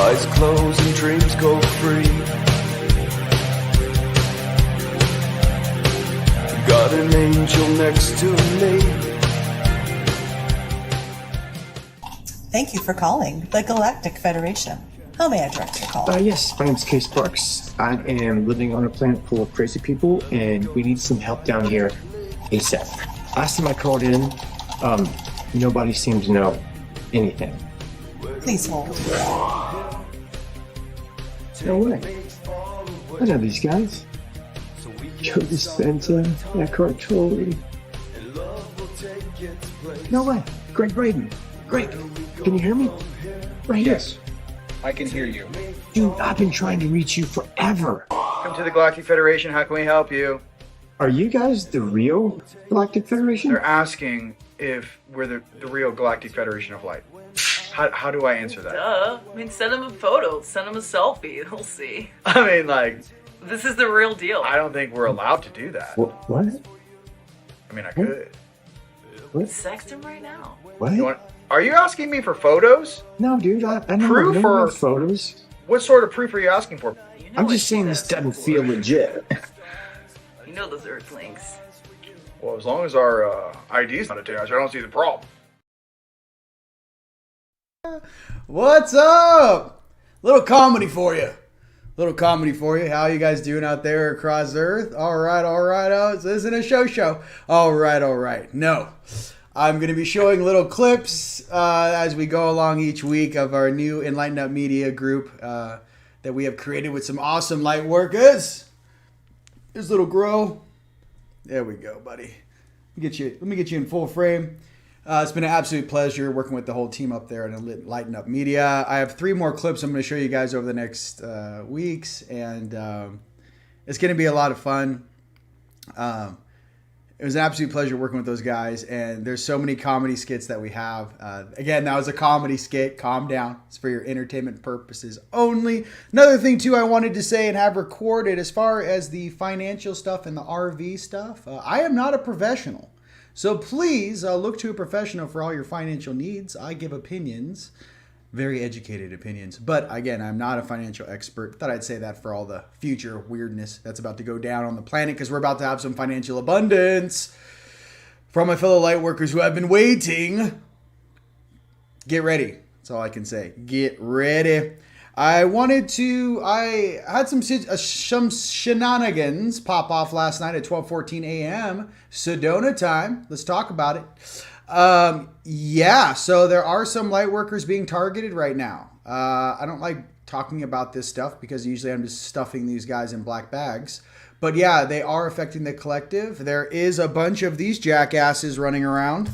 Eyes closed and dreams go free. Got an angel next to me. Thank you for calling the Galactic Federation. How may I direct your call? Yes, my name's Case Sparks. I am living on a planet full of crazy people, and we need some help down here ASAP. Last time I called in, nobody seemed to know anything. Please hold. No way. I know these guys. Joe Dispenza, Eckhart Tolle. No way. Greg Braden. Greg, can you hear me? Right here. Yes, I can hear you. Dude, I've been trying to reach you forever. Welcome to the Galactic Federation. How can we help you? Are you guys the real Galactic Federation? They're asking if we're the real Galactic Federation of Light. How do I answer that? Duh. I mean, send him a photo. Send him a selfie. He'll see. I mean, like, This is the real deal. I don't think we're allowed to do that. What? I mean, I could. What? Sext him right now. What? Are you asking me for photos? No, dude, I never Proof know or- photos. What sort of proof are you asking for? You know I'm what just saying this that's doesn't for. feel legit. You know those Earthlings. Well, as long as our ID's not attached, I don't see the problem. What's up? Little comedy for you. How you guys doing out there across Earth? All right. Oh, this isn't a show. All right. No. I'm going to be showing little clips as we go along each week of our new Enlightened Media group that we have created with some awesome light workers. This little grow. There we go, buddy. Let me get you in full frame. It's been an absolute pleasure working with the whole team up there at Enlightened Media. I have 3 more clips I'm going to show you guys over the next weeks, and it's going to be a lot of fun. It was an absolute pleasure working with those guys, and there's so many comedy skits that we have. Again, that was a comedy skit. Calm down. It's for your entertainment purposes only. Another thing, too, I wanted to say and have recorded as far as the financial stuff and the RV stuff, I am not a professional. So please look to a professional for all your financial needs. I give opinions, very educated opinions. But again, I'm not a financial expert. Thought I'd say that for all the future weirdness that's about to go down on the planet, because we're about to have some financial abundance. For all my fellow light workers who have been waiting, get ready. That's all I can say. Get ready. I had some shenanigans pop off last night at 12:14 a.m. Sedona time. Let's talk about it. So there are some light workers being targeted right now. I don't like talking about this stuff because usually I'm just stuffing these guys in black bags. But yeah, they are affecting the collective. There is a bunch of these jackasses running around.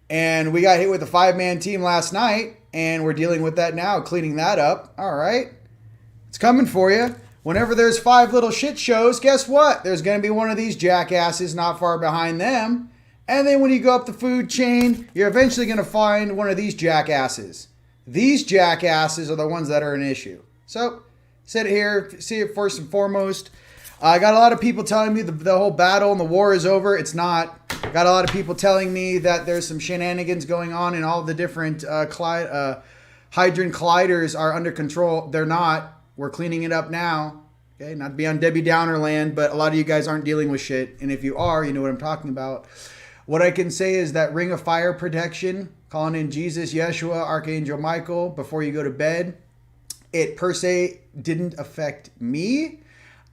And we got hit with a 5-man team last night, and we're dealing with that now, cleaning that up. All right. It's coming for you. Whenever there's 5 little shit shows, guess what? There's going to be one of these jackasses not far behind them. And then when you go up the food chain, you're eventually going to find one of these jackasses. These jackasses are the ones that are an issue. So, sit here, see it first and foremost. I got a lot of people telling me the whole battle and the war is over. It's not. Got a lot of people telling me that there's some shenanigans going on and all the different Hydron colliders are under control. They're not. We're cleaning it up now. Okay, not to be on Debbie Downer land, but a lot of you guys aren't dealing with shit. And if you are, you know what I'm talking about. What I can say is that Ring of Fire protection, calling in Jesus, Yeshua, Archangel Michael before you go to bed, it per se didn't affect me.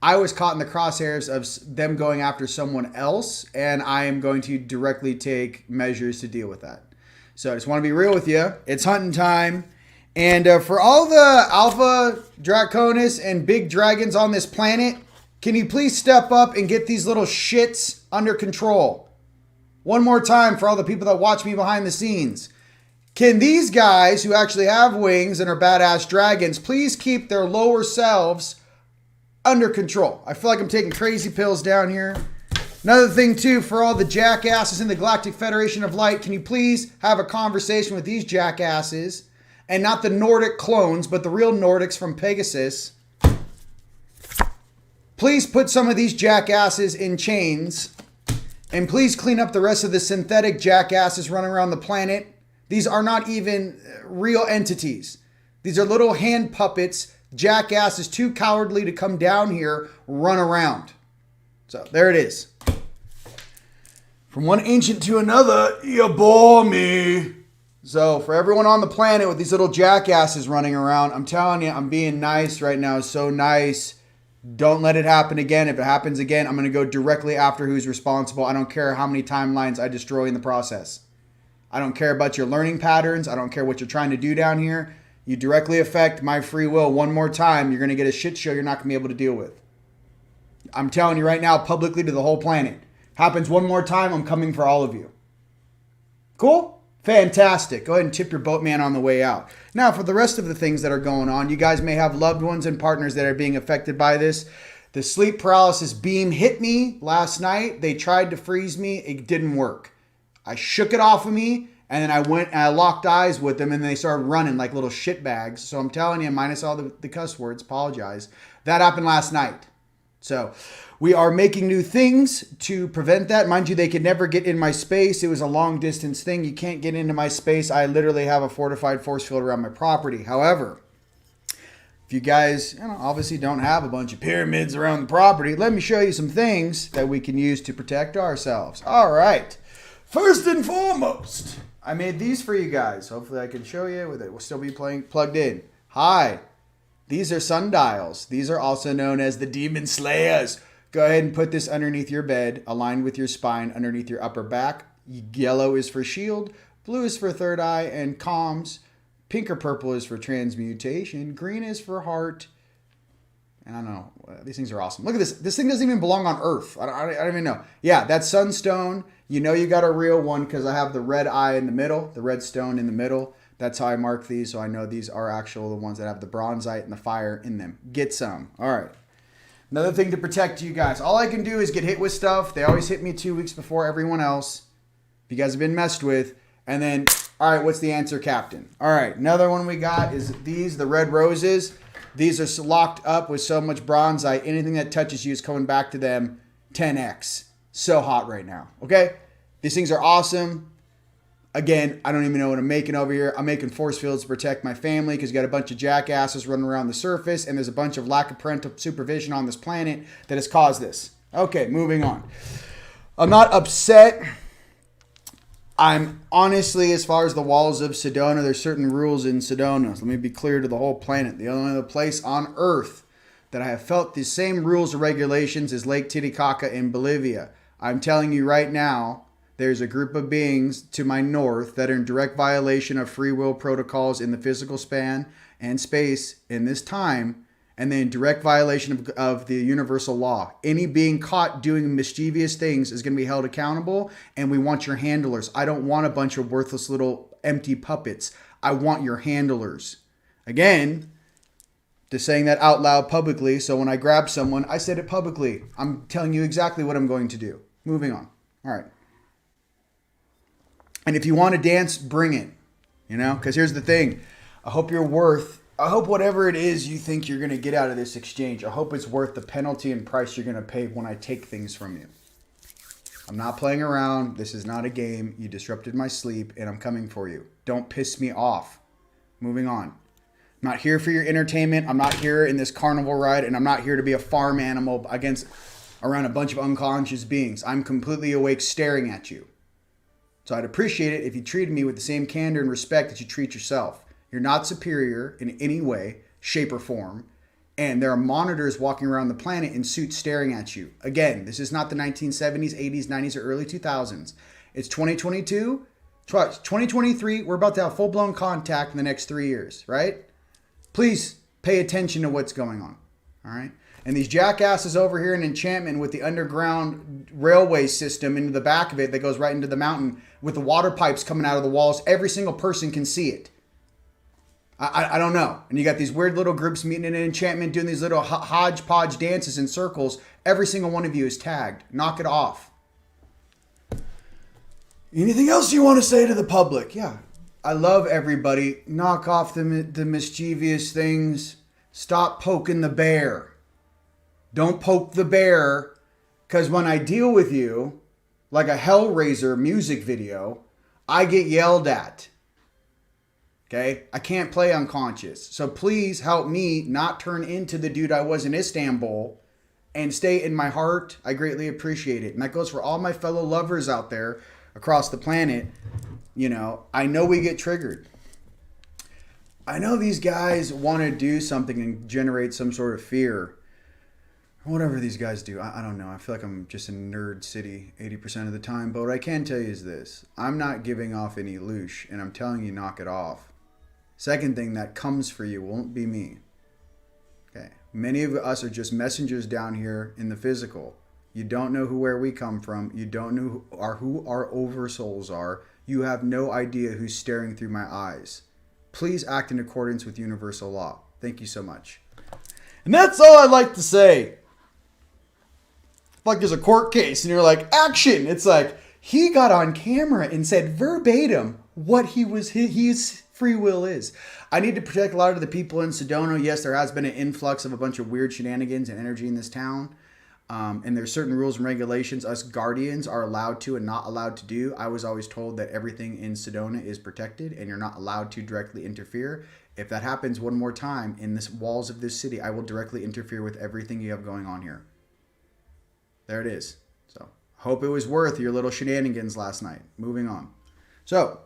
I was caught in the crosshairs of them going after someone else, and I am going to directly take measures to deal with that. So I just want to be real with you. It's hunting time. And for all the Alpha Draconis and big dragons on this planet, can you please step up and get these little shits under control? One more time for all the people that watch me behind the scenes. Can these guys who actually have wings and are badass dragons please keep their lower selves under control? I feel like I'm taking crazy pills down here. Another thing too, for all the jackasses in the Galactic Federation of Light, can you please have a conversation with these jackasses, and not the Nordic clones, but the real Nordics from Pegasus. Please put some of these jackasses in chains, and please clean up the rest of the synthetic jackasses running around the planet. These are not even real entities. These are little hand puppets. Jackasses too cowardly to come down here, run around. So there it is. From one ancient to another, you bore me. So for everyone on the planet with these little jackasses running around, I'm telling you, I'm being nice right now. So nice. Don't let it happen again. If it happens again, I'm going to go directly after who's responsible. I don't care how many timelines I destroy in the process. I don't care about your learning patterns. I don't care what you're trying to do down here. You directly affect my free will one more time, you're going to get a shit show you're not going to be able to deal with. I'm telling you right now, publicly to the whole planet. Happens one more time, I'm coming for all of you. Cool? Fantastic. Go ahead and tip your boatman on the way out. Now, for the rest of the things that are going on, you guys may have loved ones and partners that are being affected by this. The sleep paralysis beam hit me last night. They tried to freeze me. It didn't work. I shook it off of me, and then I went and I locked eyes with them, and they started running like little shit bags. So I'm telling you, minus all the cuss words, apologize. That happened last night. So we are making new things to prevent that. Mind you, they could never get in my space. It was a long distance thing. You can't get into my space. I literally have a fortified force field around my property. However, if you guys obviously don't have a bunch of pyramids around the property, let me show you some things that we can use to protect ourselves. All right. First and foremost, I made these for you guys. Hopefully I can show you with it. We'll still be plugged in. Hi. These are sundials. These are also known as the Demon Slayers. Go ahead and put this underneath your bed, aligned with your spine, underneath your upper back. Yellow is for shield, blue is for third eye and comms, pink or purple is for transmutation, green is for heart. And I don't know. These things are awesome. Look at this. This thing doesn't even belong on Earth. I don't even know. Yeah, that's Sunstone. You know you got a real one because I have the red eye in the middle, the red stone in the middle. That's how I mark these, so I know these are actual the ones that have the bronzite and the fire in them. Get some. All right. Another thing to protect you guys. All I can do is get hit with stuff. They always hit me 2 weeks before everyone else. If you guys have been messed with. And then, all right, what's the answer, Captain? All right, another one we got is these, the red roses. These are locked up with so much bronzite. Anything that touches you is coming back to them 10x. So hot right now, okay? These things are awesome. Again, I don't even know what I'm making over here. I'm making force fields to protect my family because you got a bunch of jackasses running around the surface and there's a bunch of lack of parental supervision on this planet that has caused this. Okay, moving on. I'm not upset. I'm honestly, as far as the walls of Sedona, there's certain rules in Sedona. So let me be clear to the whole planet. The only other place on Earth that I have felt the same rules or regulations is Lake Titicaca in Bolivia. I'm telling you right now, there's a group of beings to my north that are in direct violation of free will protocols in the physical span and space in this time, and then direct violation of the universal law. Any being caught doing mischievous things is going to be held accountable, and we want your handlers. I don't want a bunch of worthless little empty puppets. I want your handlers. Again, just saying that out loud publicly, so when I grab someone, I said it publicly. I'm telling you exactly what I'm going to do. Moving on. All right. And if you want to dance, bring it, because here's the thing. I hope whatever it is you think you're going to get out of this exchange, I hope it's worth the penalty and price you're going to pay when I take things from you. I'm not playing around. This is not a game. You disrupted my sleep and I'm coming for you. Don't piss me off. Moving on. I'm not here for your entertainment. I'm not here in this carnival ride, and I'm not here to be a farm animal around a bunch of unconscious beings. I'm completely awake staring at you. So I'd appreciate it if you treated me with the same candor and respect that you treat yourself. You're not superior in any way, shape, or form. And there are monitors walking around the planet in suits staring at you. Again, this is not the 1970s, 80s, 90s, or early 2000s. It's 2022, 2023. We're about to have full-blown contact in the next 3 years, right? Please pay attention to what's going on, all right? And these jackasses over here in Enchantment with the underground railway system into the back of it that goes right into the mountain with the water pipes coming out of the walls. Every single person can see it. I don't know. And you got these weird little groups meeting in Enchantment doing these little hodgepodge dances in circles. Every single one of you is tagged. Knock it off. Anything else you want to say to the public? Yeah. I love everybody. Knock off the mischievous things. Stop poking the bear. Don't poke the bear, because when I deal with you, like a Hellraiser music video, I get yelled at. Okay? I can't play unconscious. So please help me not turn into the dude I was in Istanbul and stay in my heart. I greatly appreciate it. And that goes for all my fellow lovers out there across the planet. You know, I know we get triggered. I know these guys want to do something and generate some sort of fear. Whatever these guys do, I don't know. I feel like I'm just in nerd city 80% of the time. But what I can tell you is this. I'm not giving off any loosh, and I'm telling you, knock it off. Second thing that comes for you won't be me. Okay. Many of us are just messengers down here in the physical. You don't know where we come from. You don't know who our oversouls are. You have no idea who's staring through my eyes. Please act in accordance with universal law. Thank you so much. And that's all I'd like to say. Like there's a court case and you're like, action. It's like he got on camera and said verbatim what his free will is. I need to protect a lot of the people in Sedona. Yes, there has been an influx of a bunch of weird shenanigans and energy in this town. And there's certain rules and regulations us guardians are allowed to and not allowed to do. I was always told that everything in Sedona is protected and you're not allowed to directly interfere. If that happens one more time in the walls of this city, I will directly interfere with everything you have going on here. There it is. So, hope it was worth your little shenanigans last night. Moving on. So,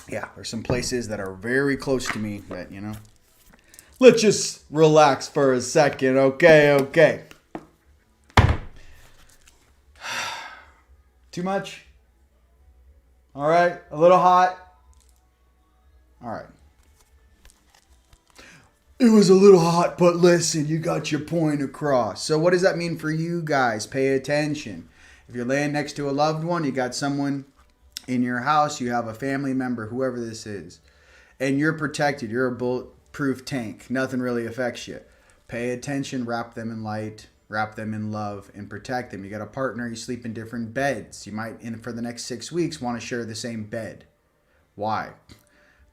yeah, there's some places that are very close to me that, you know. Let's just relax for a second. Okay. Too much? All right. A little hot? All right. It was a little hot, but listen, you got your point across. So what does that mean for you guys? Pay attention. If you're laying next to a loved one, you got someone in your house, you have a family member, whoever this is, and you're protected. You're a bulletproof tank. Nothing really affects you. Pay attention, wrap them in light, wrap them in love, and protect them. You got a partner, you sleep in different beds. You might, for the next 6 weeks, want to share the same bed. Why?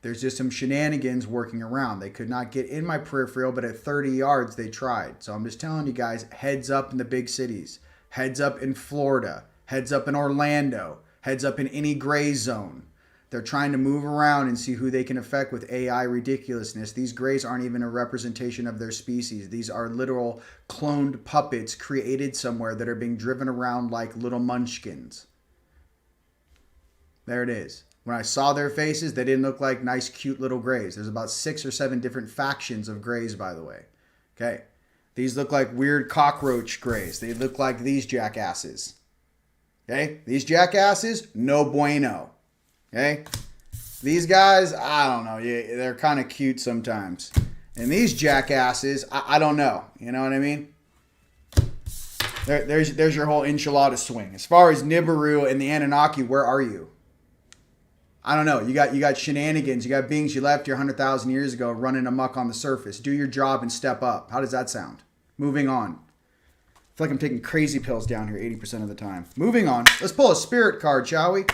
There's just some shenanigans working around. They could not get in my peripheral, but at 30 yards, they tried. So I'm just telling you guys, heads up in the big cities. Heads up in Florida. Heads up in Orlando. Heads up in any gray zone. They're trying to move around and see who they can affect with AI ridiculousness. These grays aren't even a representation of their species. These are literal cloned puppets created somewhere that are being driven around like little munchkins. There it is. When I saw their faces, they didn't look like nice, cute little grays. There's about 6 or 7 different factions of grays, by the way. Okay. These look like weird cockroach grays. They look like these jackasses. Okay. These jackasses, no bueno. Okay. These guys, I don't know. Yeah, they're kind of cute sometimes. And these jackasses, I don't know. You know what I mean? There's your whole enchilada swing. As far as Nibiru and the Anunnaki, where are you? I don't know. You got shenanigans. You got beings you left here 100,000 years ago running amok on the surface. Do your job and step up. How does that sound? Moving on. I feel like I'm taking crazy pills down here 80% of the time. Moving on. Let's pull a spirit card, shall we?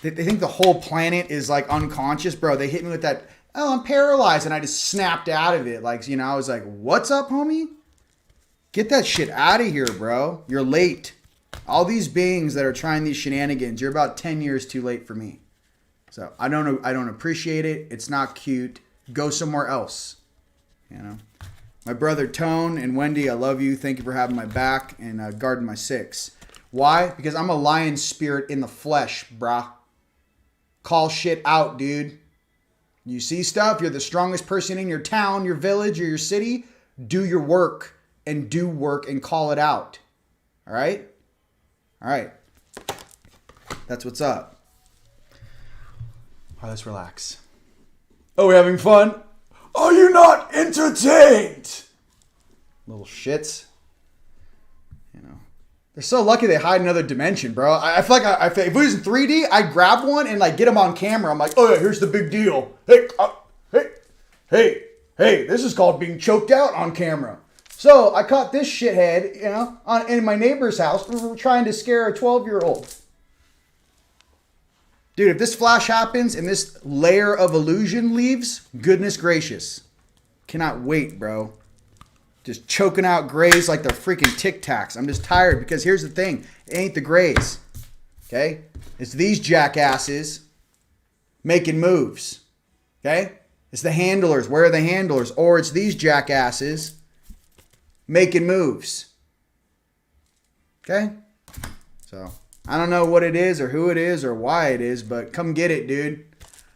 They think the whole planet is like unconscious. Bro, they hit me with that, oh, I'm paralyzed. And I just snapped out of it. Like, you know, I was like, what's up, homie? Get that shit out of here, bro. You're late. All these beings that are trying these shenanigans, you're about 10 years too late for me. So I don't appreciate it. It's not cute. Go somewhere else. You know, my brother Tone and Wendy, I love you. Thank you for having my back and guarding my 6. Why? Because I'm a lion spirit in the flesh, brah. Call shit out, dude. You see stuff. You're the strongest person in your town, your village, or your city. Do your work and do work and call it out. All right? All right. That's what's up. All right, let's relax. Oh, we're having fun? Are you not entertained? Little shits. You know. They're so lucky they hide another dimension, bro. I feel like if it was in 3D, I'd grab one and like get them on camera. I'm like, oh yeah, here's the big deal. Hey, this is called being choked out on camera. So I caught this shithead, you know, in my neighbor's house trying to scare a 12-year-old. Dude, if this flash happens and this layer of illusion leaves, goodness gracious. Cannot wait, bro. Just choking out grays like they're freaking Tic Tacs. I'm just tired because here's the thing. It ain't the grays. Okay? It's these jackasses making moves. Okay? It's the handlers. Where are the handlers? Or it's these jackasses making moves. Okay? So, I don't know what it is or who it is or why it is, but come get it, dude.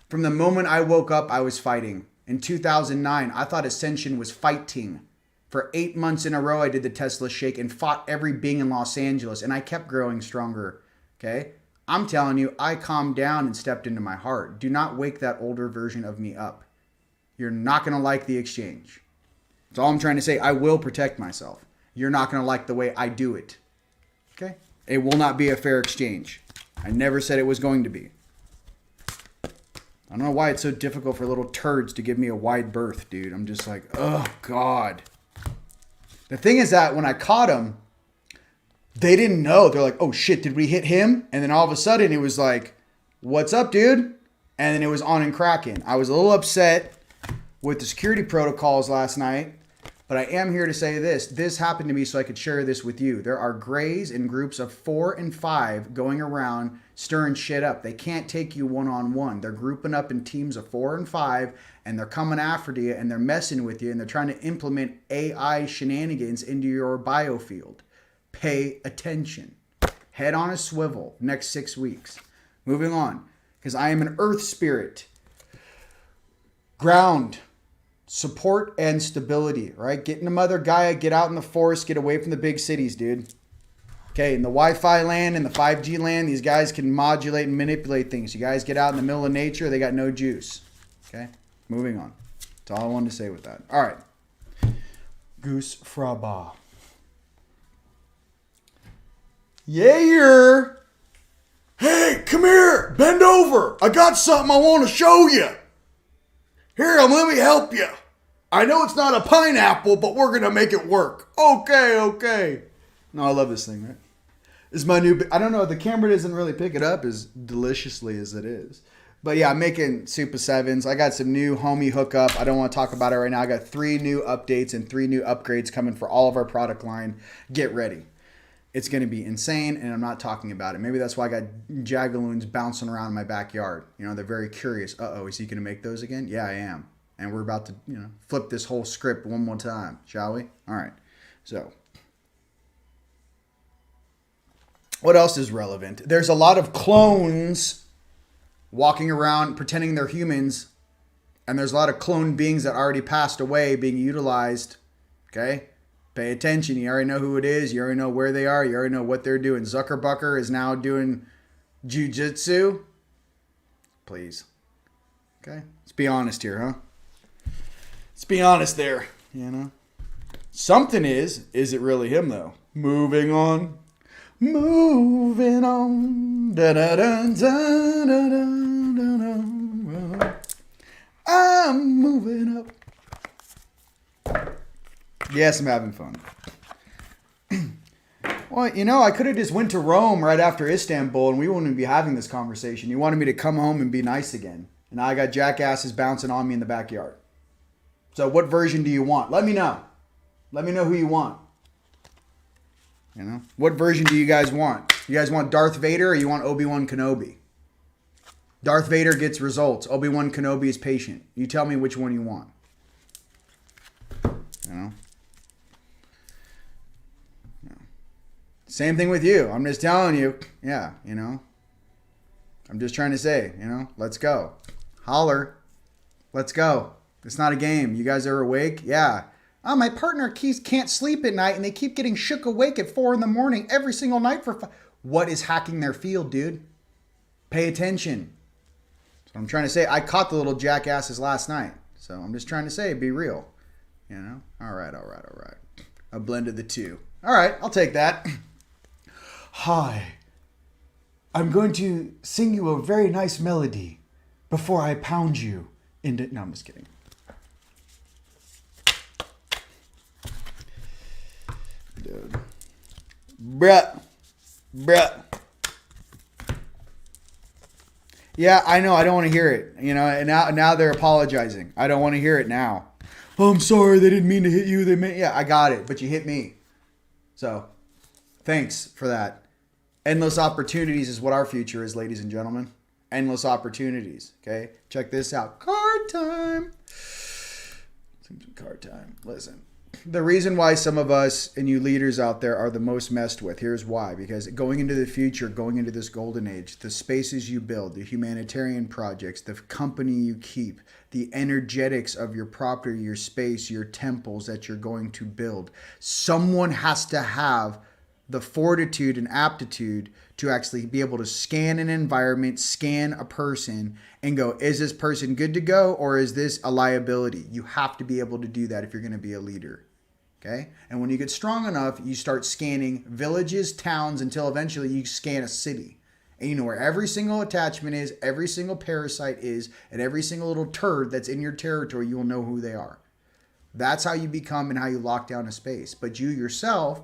From the moment I woke up, I was fighting. In 2009, I thought Ascension was fighting. For 8 months in a row, I did the Tesla shake and fought every being in Los Angeles, and I kept growing stronger. Okay? I'm telling you, I calmed down and stepped into my heart. Do not wake that older version of me up. You're not going to like the exchange. That's all I'm trying to say. I will protect myself. You're not going to like the way I do it. Okay? It will not be a fair exchange. I never said it was going to be. I don't know why it's so difficult for little turds to give me a wide berth, dude. I'm just like, oh, God. The thing is that when I caught them, they didn't know. They're like, oh, shit, did we hit him? And then all of a sudden, it was like, what's up, dude? And then it was on and cracking. I was a little upset with the security protocols last night, but I am here to say this. This happened to me so I could share this with you. There are grays in groups of 4 and 5 going around stirring shit up. They can't take you one-on-one. They're grouping up in teams of 4 and 5, and they're coming after you, and they're messing with you, and they're trying to implement AI shenanigans into your biofield. Pay attention. Head on a swivel next 6 weeks. Moving on, because I am an earth spirit. Ground. Support and stability, right? Get in the Mother Gaia, get out in the forest, get away from the big cities, dude. Okay, in the Wi-Fi land, in the 5G land, these guys can modulate and manipulate things. You guys get out in the middle of nature, they got no juice. Okay, moving on. That's all I wanted to say with that. All right. Goose Fraba. Yeah. Hey, come here. Bend over. I got something I want to show you. Here, let me help you. I know it's not a pineapple, but we're going to make it work. Okay. No, I love this thing, right? This is my new... I don't know, the camera doesn't really pick it up as deliciously as it is. But yeah, I'm making Super 7s. I got some new homie hookup. I don't want to talk about it right now. I got 3 new updates and 3 new upgrades coming for all of our product line. Get ready. It's going to be insane, and I'm not talking about it. Maybe that's why I got jagaloons bouncing around in my backyard. You know, they're very curious. Uh-oh, is he going to make those again? Yeah, I am. And we're about to, flip this whole script one more time, shall we? All right. So, what else is relevant? There's a lot of clones walking around pretending they're humans, and there's a lot of clone beings that already passed away being utilized, okay? Pay attention. You already know who it is. You already know where they are. You already know what they're doing. Zuckerbucker is now doing jujitsu. Please. Okay? Let's be honest here, huh? Let's be honest there, Something is. Is it really him, though? Moving on. Moving on. I'm moving up. Yes, I'm having fun. Well, I could have just went to Rome right after Istanbul and we wouldn't be having this conversation. You wanted me to come home and be nice again. And now I got jackasses bouncing on me in the backyard. So what version do you want? Let me know. Let me know who you want. What version do you guys want? You guys want Darth Vader or you want Obi-Wan Kenobi? Darth Vader gets results. Obi-Wan Kenobi is patient. You tell me which one you want. Same thing with you. I'm just telling you. Yeah, I'm just trying to say, let's go. Holler. Let's go. It's not a game. You guys are awake? Yeah. Oh, my partner can't sleep at night and they keep getting shook awake at 4 a.m. every single night for What is hacking their field, dude? Pay attention. So I'm trying to say, I caught the little jackasses last night. So I'm just trying to say, be real. All right. I blended the two. All right, I'll take that. Hi, I'm going to sing you a very nice melody before I pound you into... No, I'm just kidding. Dude. Bruh. Yeah, I know. I don't want to hear it. And now they're apologizing. I don't want to hear it now. Oh, I'm sorry. They didn't mean to hit you. Yeah, I got it. But you hit me. So, thanks for that. Endless opportunities is what our future is, ladies and gentlemen. Endless opportunities. Okay, check this out. Card time. Card time. Listen. The reason why some of us and you leaders out there are the most messed with, here's why. Because going into the future, going into this golden age, the spaces you build, the humanitarian projects, the company you keep, the energetics of your property, your space, your temples that you're going to build, someone has to have the fortitude and aptitude to actually be able to scan an environment, scan a person, and go, is this person good to go, or is this a liability? You have to be able to do that if you're going to be a leader. Okay? And when you get strong enough, you start scanning villages, towns, until eventually you scan a city. And you know where every single attachment is, every single parasite is, and every single little turd that's in your territory, you will know who they are. That's how you become and how you lock down a space. But you yourself,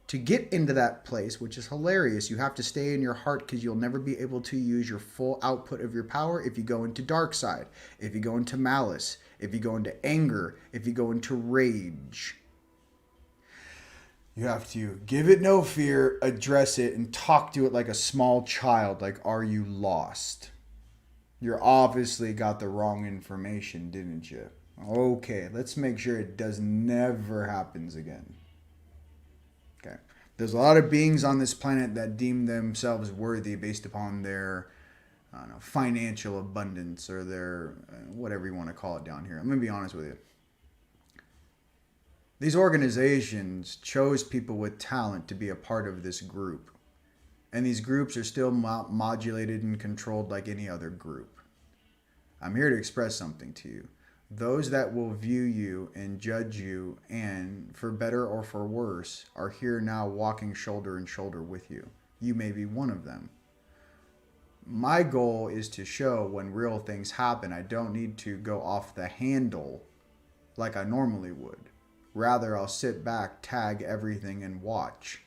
to get into that place, which is hilarious, you have to stay in your heart, because you'll never be able to use your full output of your power if you go into dark side, if you go into malice, if you go into anger, if you go into rage. You have to give it no fear, address it, and talk to it like a small child. Like, are you lost? You obviously got the wrong information, didn't you? Okay, let's make sure it never happens again. Okay. There's a lot of beings on this planet that deem themselves worthy based upon their financial abundance or their whatever you want to call it down here. I'm going to be honest with you. These organizations chose people with talent to be a part of this group. And these groups are still modulated and controlled like any other group. I'm here to express something to you. Those that will view you and judge you, and for better or for worse, are here now walking shoulder and shoulder with you. You may be one of them. My goal is to show when real things happen, I don't need to go off the handle like I normally would. Rather, I'll sit back, tag everything, and watch.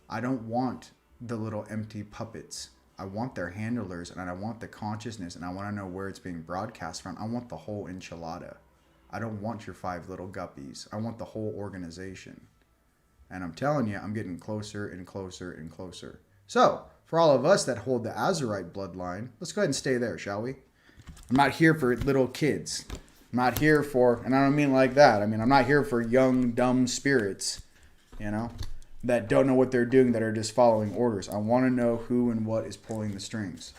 I don't want the little empty puppets. I want their handlers, and I want the consciousness, and I want to know where it's being broadcast from. I want the whole enchilada. I don't want your 5 little guppies. I want the whole organization. And I'm telling you, I'm getting closer and closer and closer. So, for all of us that hold the Azurite bloodline, let's go ahead and stay there, shall we? I'm not here for little kids. I'm not here for, and I don't mean like that. I mean, I'm not here for young, dumb spirits, that don't know what they're doing, that are just following orders. I want to know who and what is pulling the strings.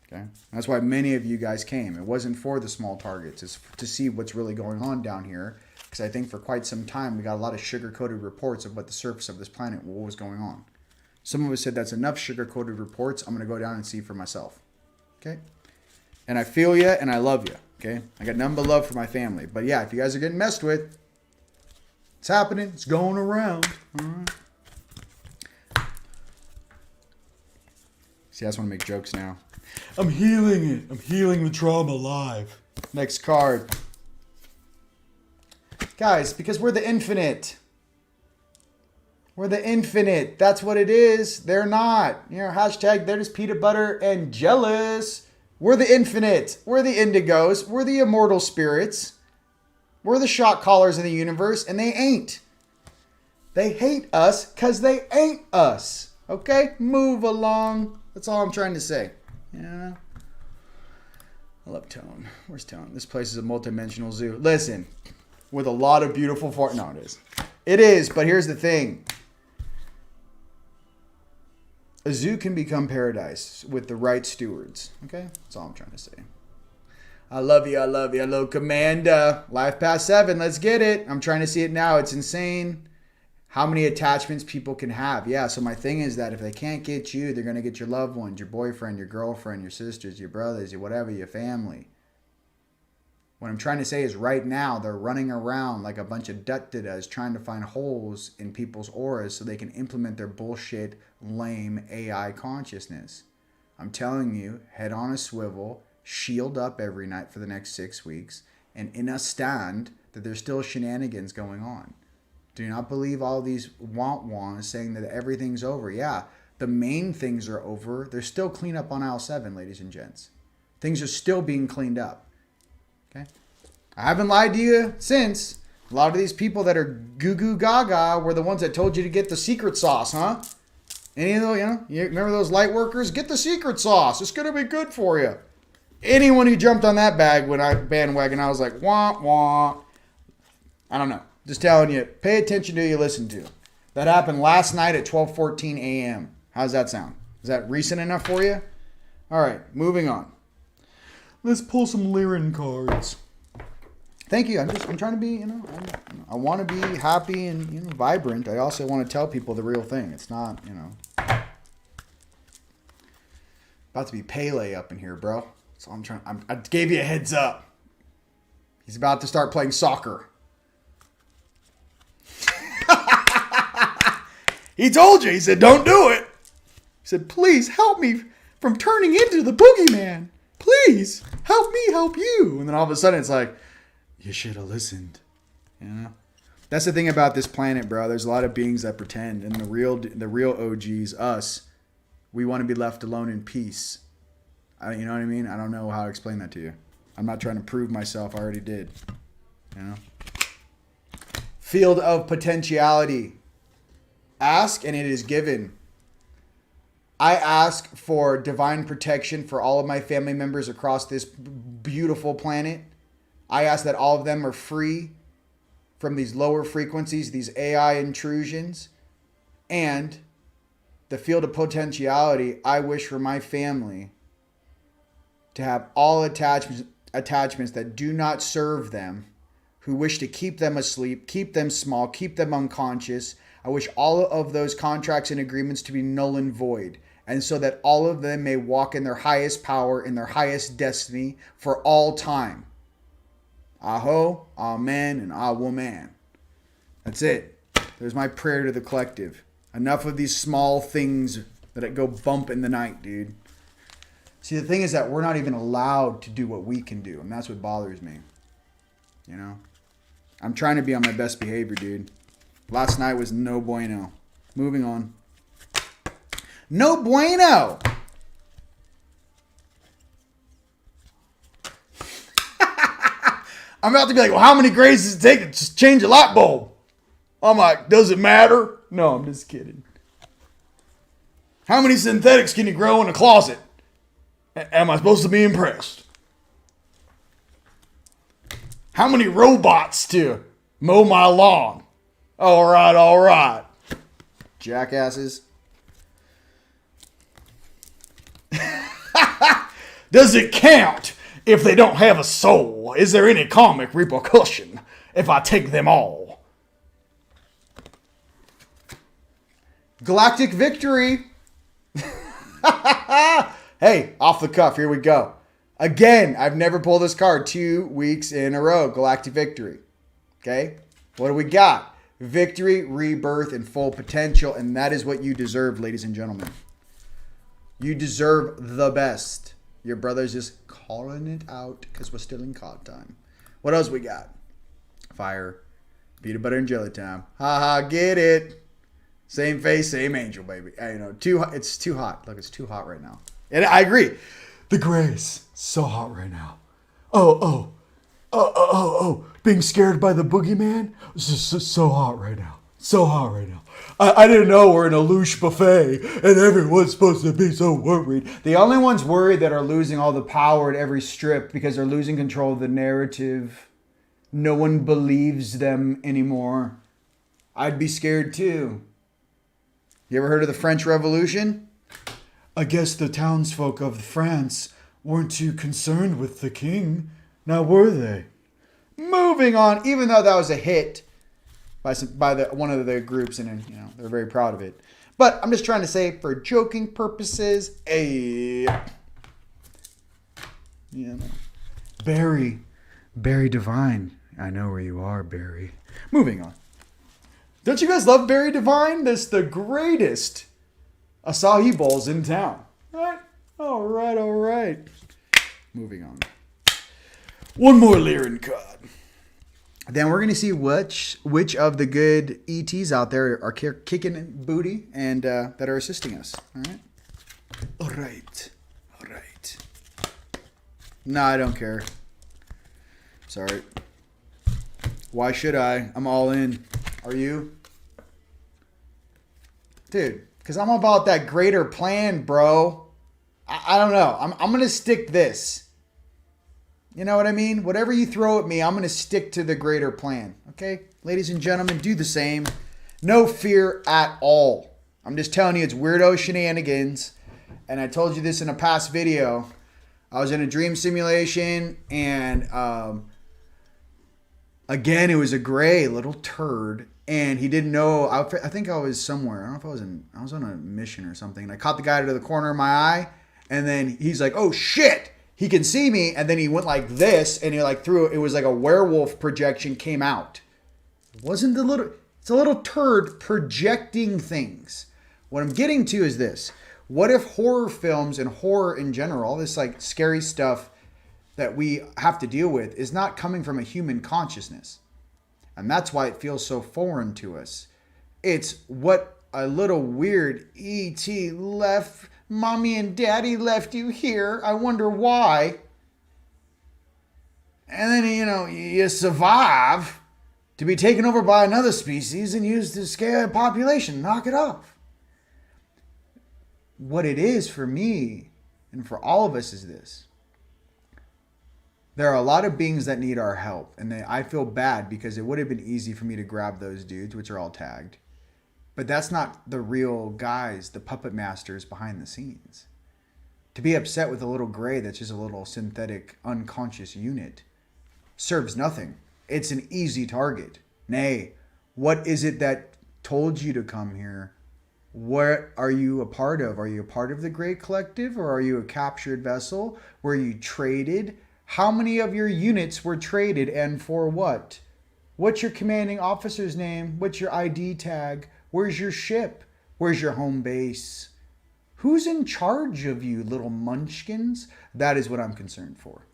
Okay? That's why many of you guys came. It wasn't for the small targets. It's to see what's really going on down here. Because I think for quite some time, we got a lot of sugar-coated reports of what the surface of this planet, what was going on. Some of us said that's enough sugar-coated reports. I'm going to go down and see for myself. Okay? And I feel you and I love you. Okay? I got none but love for my family. But yeah, if you guys are getting messed with, it's happening. It's going around. All right. See, I just want to make jokes now. I'm healing it. I'm healing the trauma live. Next card. Guys, because we're the infinite. We're the infinite. That's what it is. They're not. Hashtag they're just peanut butter and jealous. We're the infinite. We're the indigos. We're the immortal spirits. We're the shot callers in the universe, and they ain't. They hate us because they ain't us. Okay? Move along. That's all I'm trying to say. I love Tone. Where's Tone? This place is a multidimensional zoo. Listen, with a lot of beautiful no, it is. It is, but here's the thing. A zoo can become paradise with the right stewards. Okay? That's all I'm trying to say. I love you. I love you. Hello, Commander. Life past 7. Let's get it. I'm trying to see it now. It's insane how many attachments people can have. Yeah, so my thing is that if they can't get you, they're going to get your loved ones, your boyfriend, your girlfriend, your sisters, your brothers, your whatever, your family. What I'm trying to say is right now they're running around like a bunch of dut-da-das trying to find holes in people's auras so they can implement their bullshit, lame AI consciousness. I'm telling you, head on a swivel, shield up every night for the next 6 weeks, and in a stand that there's still shenanigans going on. Do not believe all these wants saying that everything's over. Yeah, the main things are over. There's still cleanup on aisle 7, ladies and gents. Things are still being cleaned up. Okay? I haven't lied to you since. A lot of these people that are goo goo gaga were the ones that told you to get the secret sauce, huh? Any of those, you remember those light workers? Get the secret sauce. It's going to be good for you. Anyone who jumped on that bandwagon, I was like, wah, wah. I don't know. Just telling you, pay attention to who you listen to. That happened last night at 12:14 a.m. How's that sound? Is that recent enough for you? All right, moving on. Let's pull some Lyran cards. Thank you. I'm trying to be, I want to be happy and vibrant. I also want to tell people the real thing. It's not, about to be Pele up in here, bro. So I gave you a heads up. He's about to start playing soccer. He told you. He said, don't do it. He said, please help me from turning into the boogeyman. Please help me help you. And then all of a sudden it's like, you should have listened. That's the thing about this planet, bro. There's a lot of beings that pretend, and the real OGs, us, we want to be left alone in peace. You know what I mean? I don't know how to explain that to you. I'm not trying to prove myself. I already did. Field of potentiality. Ask and it is given. I ask for divine protection for all of my family members across this beautiful planet. I ask that all of them are free from these lower frequencies, these AI intrusions. And the field of potentiality, I wish for my family to have all attachments that do not serve them, who wish to keep them asleep, keep them small, keep them unconscious. I wish all of those contracts and agreements to be null and void. And so that all of them may walk in their highest power, in their highest destiny for all time. Aho, amen, and awoman. That's it. There's my prayer to the collective. Enough of these small things that go bump in the night, dude. See, the thing is that we're not even allowed to do what we can do. And that's what bothers me. I'm trying to be on my best behavior, dude. Last night was no bueno. Moving on. No bueno! I'm about to be like, well, how many grays does it take to just change a light bulb? I'm like, does it matter? No, I'm just kidding. How many synthetics can you grow in a closet? Am I supposed to be impressed? How many robots to mow my lawn? All right. Jackasses. Does it count if they don't have a soul? Is there any karmic repercussion if I take them all? Galactic victory. Hey, off the cuff, here we go. Again, I've never pulled this card 2 weeks in a row. Galactic victory. Okay? What do we got? Victory, rebirth, and full potential. And that is what you deserve, ladies and gentlemen. You deserve the best. Your brother's just calling it out because we're still in card time. What else we got? Fire. Peanut butter and jelly time. Ha, get it. Same face, same angel, baby. It's too hot. Look, it's too hot right now. And I agree. The grays, so hot right now. Oh. Being scared by the boogeyman? It's just so hot right now. So hot right now. I didn't know we're in a louche buffet and everyone's supposed to be so worried. The only ones worried that are losing all the power at every strip because they're losing control of the narrative. No one believes them anymore. I'd be scared too. You ever heard of the French Revolution? I guess the townsfolk of France weren't too concerned with the king. Now were they? Moving on, even though that was a hit by one of the groups, and they're very proud of it. But I'm just trying to say, for joking purposes, Barry Divine. I know where you are, Barry. Moving on. Don't you guys love Barry Divine? That's the greatest acai bowls in town. Right? All right. Moving on. One more Lyran card. Then we're going to see which of the good ETs out there are kicking booty and that are assisting us. All right. No, I don't care. Sorry. Why should I? I'm all in. Are you? Dude, Because I'm about that greater plan, bro. I don't know. I'm going to stick this. You know what I mean? Whatever you throw at me, I'm going to stick to the greater plan. Okay? Ladies and gentlemen, do the same. No fear at all. I'm just telling you, it's weirdo shenanigans. And I told you this in a past video. I was in a dream simulation, and again, it was a gray little turd, and he didn't know. I think I was somewhere. I don't know if I was on a mission or something. And I caught the guy to the corner of my eye, and then he's like, "Oh shit!" He can see me, and then he went like this, and he like threw it. It was like a werewolf projection came out. It wasn't the little. It's a little turd projecting things. What I'm getting to is this. What if horror films and horror in general, all this like scary stuff that we have to deal with, is not coming from a human consciousness? And that's why it feels so foreign to us. It's what a little weird E.T. left, mommy and daddy left you here. I wonder why. And then, you survive to be taken over by another species and used to scare a population. Knock it off. What it is for me and for all of us is this. There are a lot of beings that need our help. And I feel bad because it would have been easy for me to grab those dudes, which are all tagged. But that's not the real guys, the puppet masters behind the scenes. To be upset with a little gray that's just a little synthetic unconscious unit serves nothing. It's an easy target. Nay, what is it that told you to come here? What are you a part of? Are you a part of the Great Collective, or are you a captured vessel? Were you traded? How many of your units were traded, and for what? What's your commanding officer's name? What's your ID tag? Where's your ship? Where's your home base? Who's in charge of you, little munchkins? That is what I'm concerned for.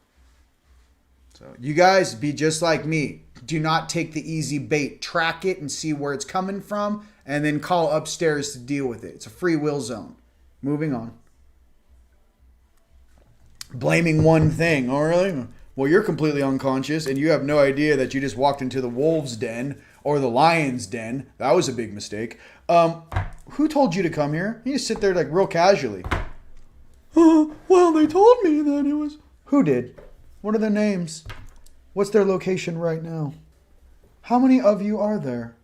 So you guys be just like me. Do not take the easy bait. Track it and see where it's coming from, and then call upstairs to deal with it. It's a free will zone. Moving on. Blaming one thing. Oh, really? Well, you're completely unconscious, and you have no idea that you just walked into the wolf's den or the lion's den. That was a big mistake. Who told you to come here? You just sit there like real casually. Well, they told me that it was... Who did? What are their names? What's their location right now? How many of you are there?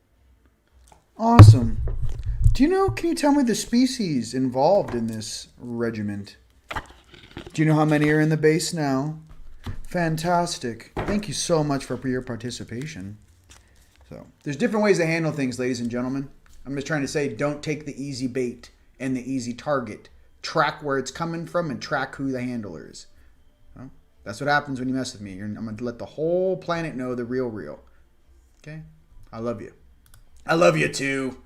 Awesome. Can you tell me the species involved in this regiment? Do you know how many are in the base now? Fantastic. Thank you so much for your participation. So, there's different ways to handle things, ladies and gentlemen. I'm just trying to say, don't take the easy bait and the easy target. Track where it's coming from and track who the handler is. Well, that's what happens when you mess with me. I'm going to let the whole planet know the real. Okay? I love you. I love you too.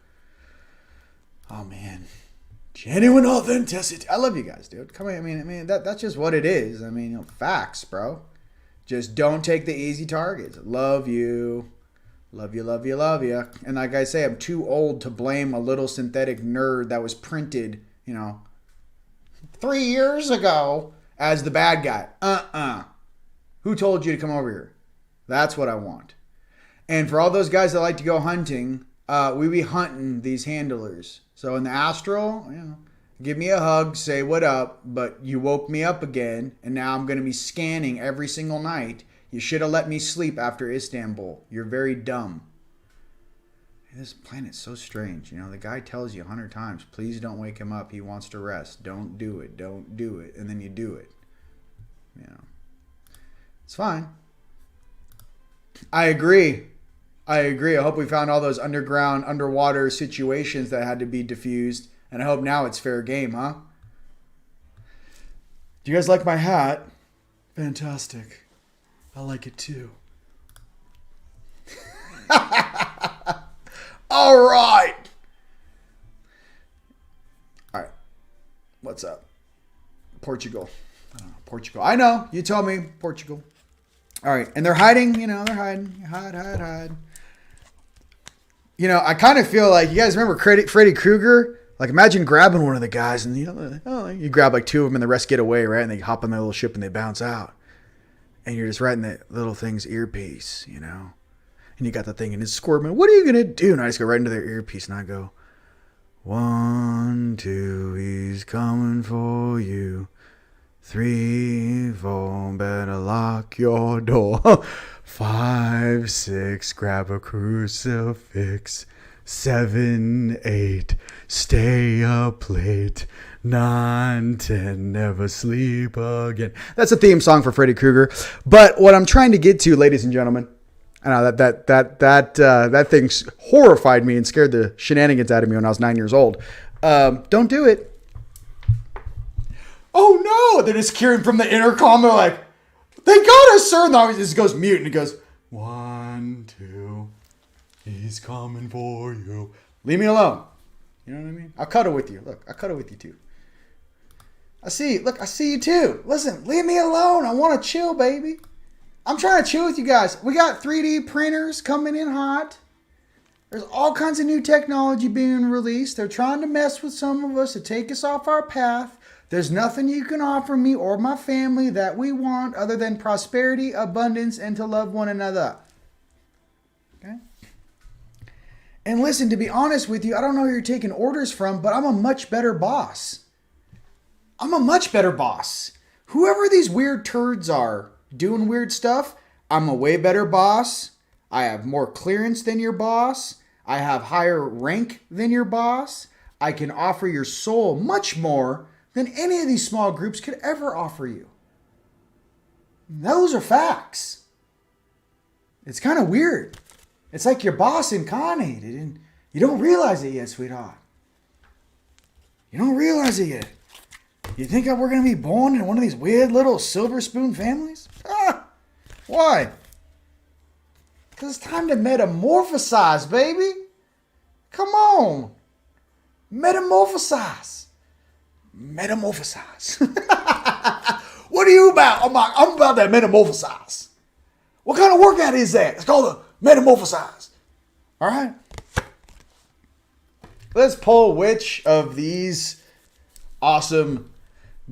Oh, man. Genuine authenticity. I love you guys, dude. Come on. I mean, that's just what it is. I mean, facts, bro. Just don't take the easy targets. Love you. Love you, love you, love you. And like I say, I'm too old to blame a little synthetic nerd that was printed, 3 years ago as the bad guy. Who told you to come over here? That's what I want. And for all those guys that like to go hunting, we be hunting these handlers. So in the astral, give me a hug, say what up, but you woke me up again, and now I'm going to be scanning every single night. You should have let me sleep after Istanbul. You're very dumb. This planet's so strange. The guy tells you 100 times, please don't wake him up. He wants to rest. Don't do it. Don't do it. And then you do it. It's fine. I agree. I hope we found all those underwater situations that had to be diffused. And I hope now it's fair game, huh? Do you guys like my hat? Fantastic. I like it too. All right. What's up? Portugal. Portugal. I know. You told me. Portugal. All right. And they're hiding. They're hiding. Hide. I kind of feel like, you guys remember Freddy Krueger? Like, imagine grabbing one of the guys and, you grab like 2 of them and the rest get away, right? And they hop on their little ship and they bounce out. And you're just right in that little thing's earpiece, And you got the thing and it's squirming. What are you going to do? And I just go right into their earpiece and I go, 1, 2, he's coming for you. 3, 4, better lock your door. 5, 6, grab a crucifix. 7, 8, stay up late. 9, 10, never sleep again. That's a theme song for Freddy Krueger. But what I'm trying to get to, ladies and gentlemen, I know that thing horrified me and scared the shenanigans out of me when I was 9 years old. Don't do it. Oh no! They're just hearing from the intercom. They're like, "They got us, sir!" And it just goes mute, and it goes, 1, 2, he's coming for you. Leave me alone. You know what I mean? I'll cuddle with you. Look, I'll cuddle with you too. I see you too. Listen, leave me alone. I want to chill, baby. I'm trying to chill with you guys. We got 3D printers coming in hot. There's all kinds of new technology being released. They're trying to mess with some of us to take us off our path. There's nothing you can offer me or my family that we want other than prosperity, abundance, and to love one another. Okay? And listen, to be honest with you, I don't know who you're taking orders from, but I'm a much better boss. I'm a much better boss. Whoever these weird turds are doing weird stuff, I'm a way better boss. I have more clearance than your boss. I have higher rank than your boss. I can offer your soul much more than any of these small groups could ever offer you. Those are facts. It's kind of weird. It's like your boss incarnated and you don't realize it yet, sweetheart. You don't realize it yet. You think we're going to be born in one of these weird little silver spoon families? Why? Because it's time to metamorphosize, baby. Come on. Metamorphosize. Metamorphosize. What are you about? I'm about that metamorphosize. What kind of workout is that? It's called a metamorphosize. All right. Let's pull which of these awesome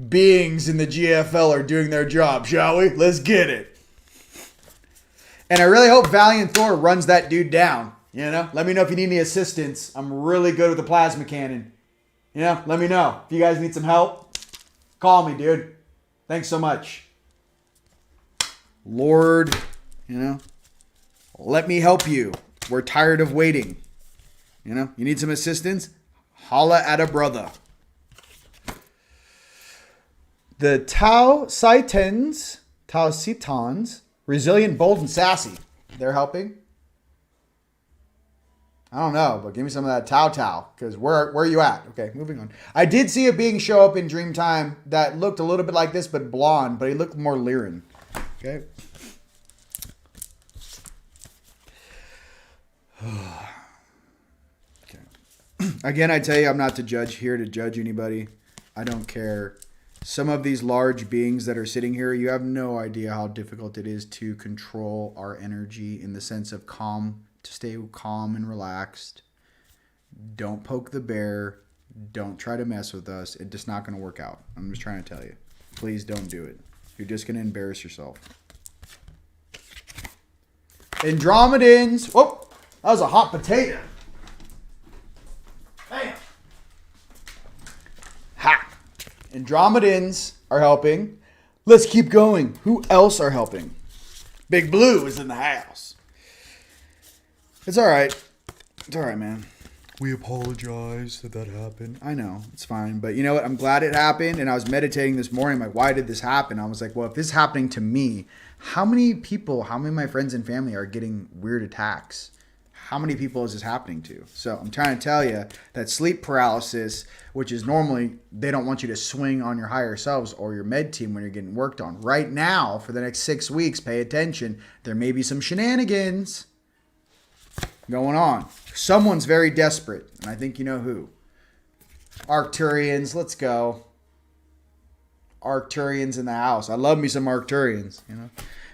beings in the GFL are doing their job, shall we? Let's get it. And I really hope Valiant Thor runs that dude down. You know, let me know if you need any assistance. I'm really good with the plasma cannon. You know, let me know. If you guys need some help, call me, dude. Thanks so much. Lord, you know, let me help you. We're tired of waiting. You know, you need some assistance? Holla at a brother. The Tau Citans, resilient, bold, and sassy. They're helping. I don't know, but give me some of that Tau, because where are you at? Okay, moving on. I did see a being show up in Dreamtime that looked a little bit like this, but blonde, but he looked more Lyran. Okay. Okay. Again, I tell you, I'm not here to judge anybody. I don't care. Some of these large beings that are sitting here, you have no idea how difficult it is to control our energy in the sense of calm, to stay calm and relaxed. Don't poke the bear. Don't try to mess with us. It's just not going to work out. I'm just trying to tell you. Please don't do it. You're just going to embarrass yourself. Andromedans. Whoa, that was a hot potato. Bam. Ha. Andromedans are helping. Let's keep going. Who else are helping? Big Blue is in the house. It's all right. It's all right, man. We apologize that happened. I know. It's fine. But you know what? I'm glad it happened. And I was meditating this morning. Like, why did this happen? I was like, well, if this is happening to me, how many of my friends and family are getting weird attacks? How many people is this happening to? So I'm trying to tell you that sleep paralysis, which is normally, they don't want you to swing on your higher selves or your med team when you're getting worked on. Right now, for the next 6 weeks, pay attention. There may be some shenanigans going on. Someone's very desperate, and I think you know who. Arcturians, let's go. Arcturians in the house. I love me some Arcturians, you know.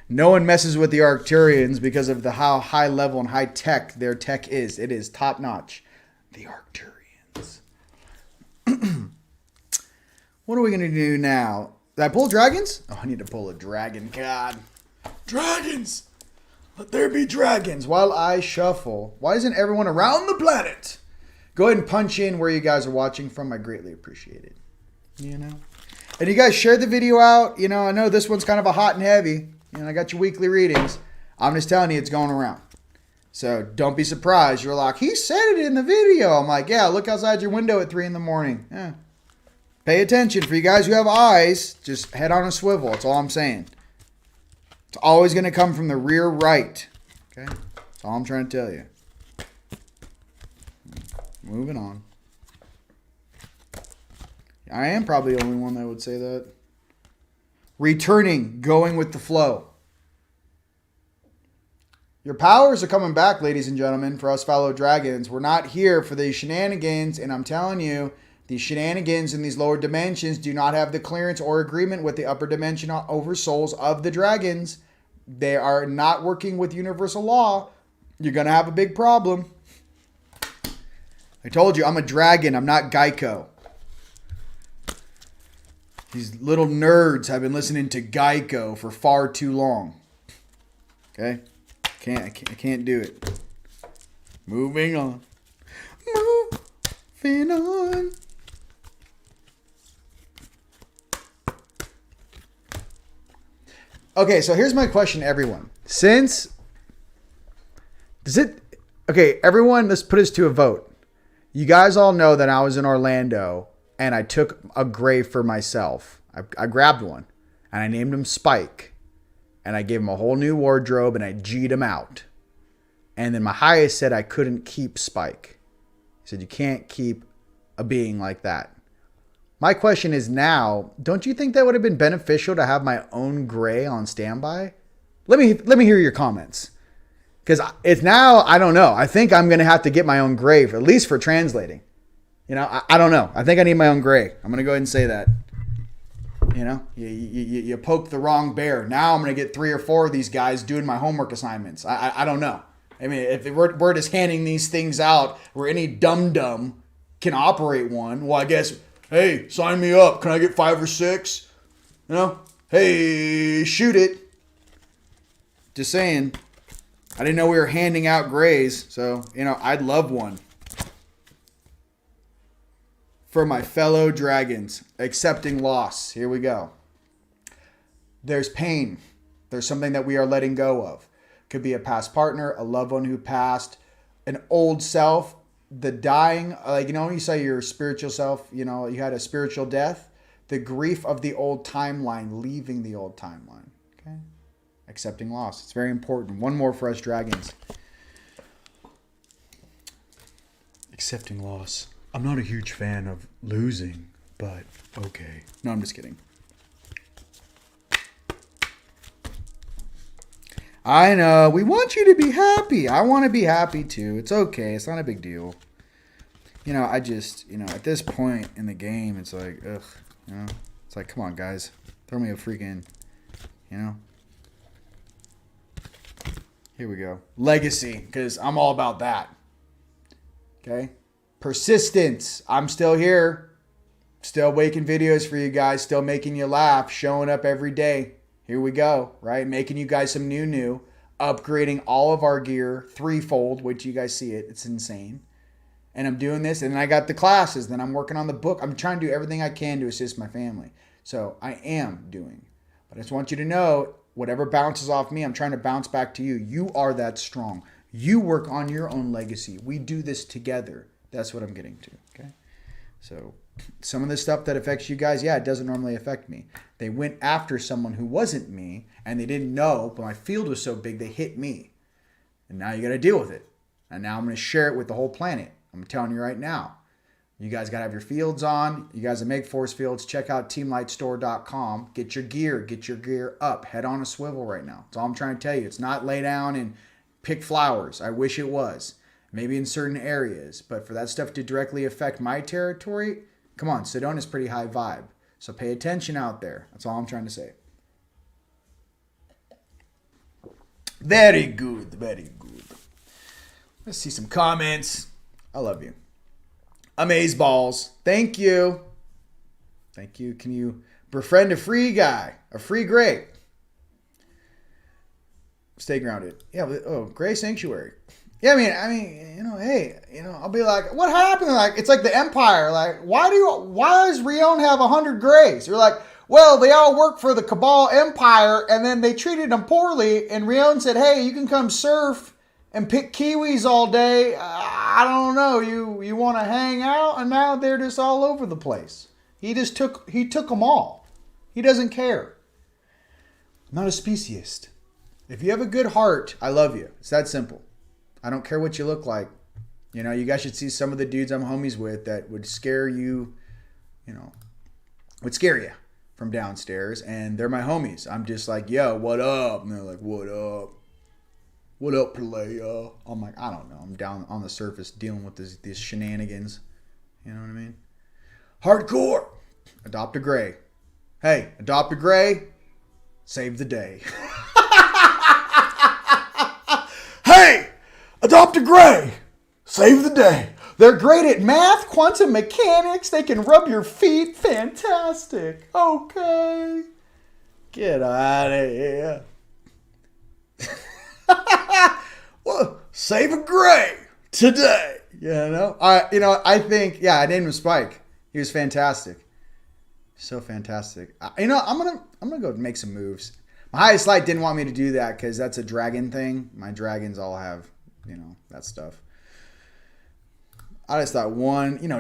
No one messes with the Arcturians because of how high level and high tech their tech is. It is top notch. The Arcturians. What are we going to do now? Did I pull dragons? Oh, I need to pull a dragon. God. Dragons! Let there be dragons while I shuffle. Why isn't everyone around the planet Go ahead and punch in where you guys are watching from. I greatly appreciate it. You know? And you guys share the video out. You know, I know this one's kind of a hot and heavy. You know, I got your weekly readings. I'm just telling you, it's going around. So don't be surprised. You're like, he said it in the video. I'm like, yeah, look outside your window at 3 in the morning. Yeah. Pay attention. For you guys who have eyes, just head on a swivel. That's all I'm saying. It's always going to come from the rear right. Okay? That's all I'm trying to tell you. Moving on. I am probably the only one that would say that. Returning, going with the flow. Your powers are coming back, ladies and gentlemen, for us Fallow Dragons. We're not here for these shenanigans, and I'm telling you, these shenanigans in these lower dimensions do not have the clearance or agreement with the upper dimension oversouls of the dragons. They are not working with universal law. You're going to have a big problem. I told you, I'm a dragon. I'm not Geico. These little nerds have been listening to Geico for far too long. Okay? I can't do it. Moving on. Moving on. Okay, so here's my question, everyone. Everyone, let's put this to a vote. You guys all know that I was in Orlando and I took a grave for myself. I grabbed one and I named him Spike. And I gave him a whole new wardrobe and I G'd him out. And then my highest said I couldn't keep Spike. He said, you can't keep a being like that. My question is now, don't you think that would have been beneficial to have my own gray on standby? Let me hear your comments. Because it's now, I don't know. I think I'm going to have to get my own grave, at least for translating. You know, I don't know. I think I need my own gray. I'm going to go ahead and say that. You know, you poke the wrong bear. Now I'm going to get 3 or 4 of these guys doing my homework assignments. I don't know. I mean, if we're just handing these things out where any dum-dum can operate one, well, I guess, hey, sign me up. Can I get 5 or 6? You know, hey, shoot it. Just saying. I didn't know we were handing out grays. So, you know, I'd love one. For my fellow dragons, accepting loss. Here we go. There's pain. There's something that we are letting go of. Could be a past partner, a loved one who passed, an old self, the dying. Like, you know, when you say your spiritual self, you know, you had a spiritual death. The grief of the old timeline, leaving the old timeline. Okay? Accepting loss. It's very important. One more for us dragons. Accepting loss. I'm not a huge fan of losing, but okay. No, I'm just kidding. I know. We want you to be happy. I want to be happy too. It's okay. It's not a big deal. You know, I just, you know, at this point in the game, it's like, ugh. You know? It's like, come on, guys. Throw me a freaking, you know. Here we go. Legacy, because I'm all about that. Okay? Persistence. I'm still here. Still making videos for you guys. Still making you laugh. Showing up every day. Here we go. Right? Making you guys some new. Upgrading all of our gear 3-fold. Which you guys see it. It's insane. And I'm doing this. And then I got the classes. Then I'm working on the book. I'm trying to do everything I can to assist my family. So I am doing. But I just want you to know, whatever bounces off me, I'm trying to bounce back to you. You are that strong. You work on your own legacy. We do this together. That's what I'm getting to, okay? So some of the stuff that affects you guys, yeah, it doesn't normally affect me. They went after someone who wasn't me, and they didn't know, but my field was so big, they hit me. And now you got to deal with it. And now I'm going to share it with the whole planet. I'm telling you right now. You guys got to have your fields on. You guys that make force fields, check out teamlightstore.com. Get your gear up. Head on a swivel right now. That's all I'm trying to tell you. It's not lay down and pick flowers. I wish it was. Maybe in certain areas. But for that stuff to directly affect my territory, come on, Sedona's pretty high vibe. So pay attention out there. That's all I'm trying to say. Very good. Very good. Let's see some comments. I love you. Amazeballs. Thank you. Thank you. Can you befriend a free guy? A free gray? Stay grounded. Yeah. Oh, Gray Sanctuary. Yeah, I mean, you know, hey, you know, I'll be like, what happened? Like, it's like the Empire. Like, why does Rion have 100 Greys? You're like, well, they all work for the Cabal Empire, and then they treated them poorly, and Rion said, hey, you can come surf and pick kiwis all day. I don't know, you want to hang out? And now they're just all over the place. He took them all. He doesn't care. I'm not a speciesist. If you have a good heart, I love you. It's that simple. I don't care what you look like. You know, you guys should see some of the dudes I'm homies with that would scare you, you know, would scare you from downstairs. And they're my homies. I'm just like, yo, what up? And they're like, what up? What up, playa? I'm like, I don't know. I'm down on the surface dealing with these shenanigans. You know what I mean? Hardcore. Adopt a Grey. Hey, adopt a Grey. Save the day. Hey! Adopt a Grey. Save the day. They're great at math, quantum mechanics. They can rub your feet. Fantastic. Okay. Get out of here. Well, save a Grey today. You know? I think, yeah, I named him Spike. He was fantastic. So fantastic. I'm gonna go make some moves. My highest light didn't want me to do that because that's a dragon thing. My dragons all have, you know, that stuff. I just thought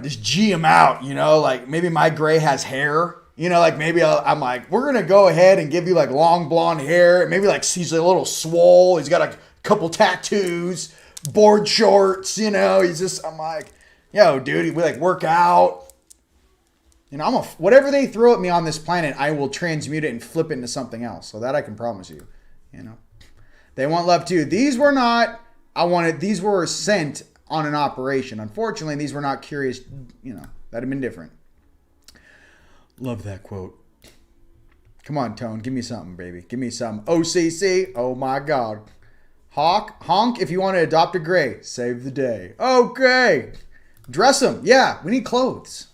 just G him out, you know, like maybe my Grey has hair, you know, like maybe I'm like, we're going to go ahead and give you like long blonde hair. Maybe like he's a little swole. He's got a couple tattoos, board shorts, you know, I'm like, yo, dude, we like work out. You know, whatever they throw at me on this planet, I will transmute it and flip it into something else. So that I can promise you, you know. They want love too. These were not, these were sent on an operation. Unfortunately, these were not curious, you know, that'd have been different. Love that quote. Come on, Tone, give me something, baby. Give me some OCC. Oh my God. Honk, if you want to adopt a Grey, save the day. Okay. Dress them. Yeah, we need clothes.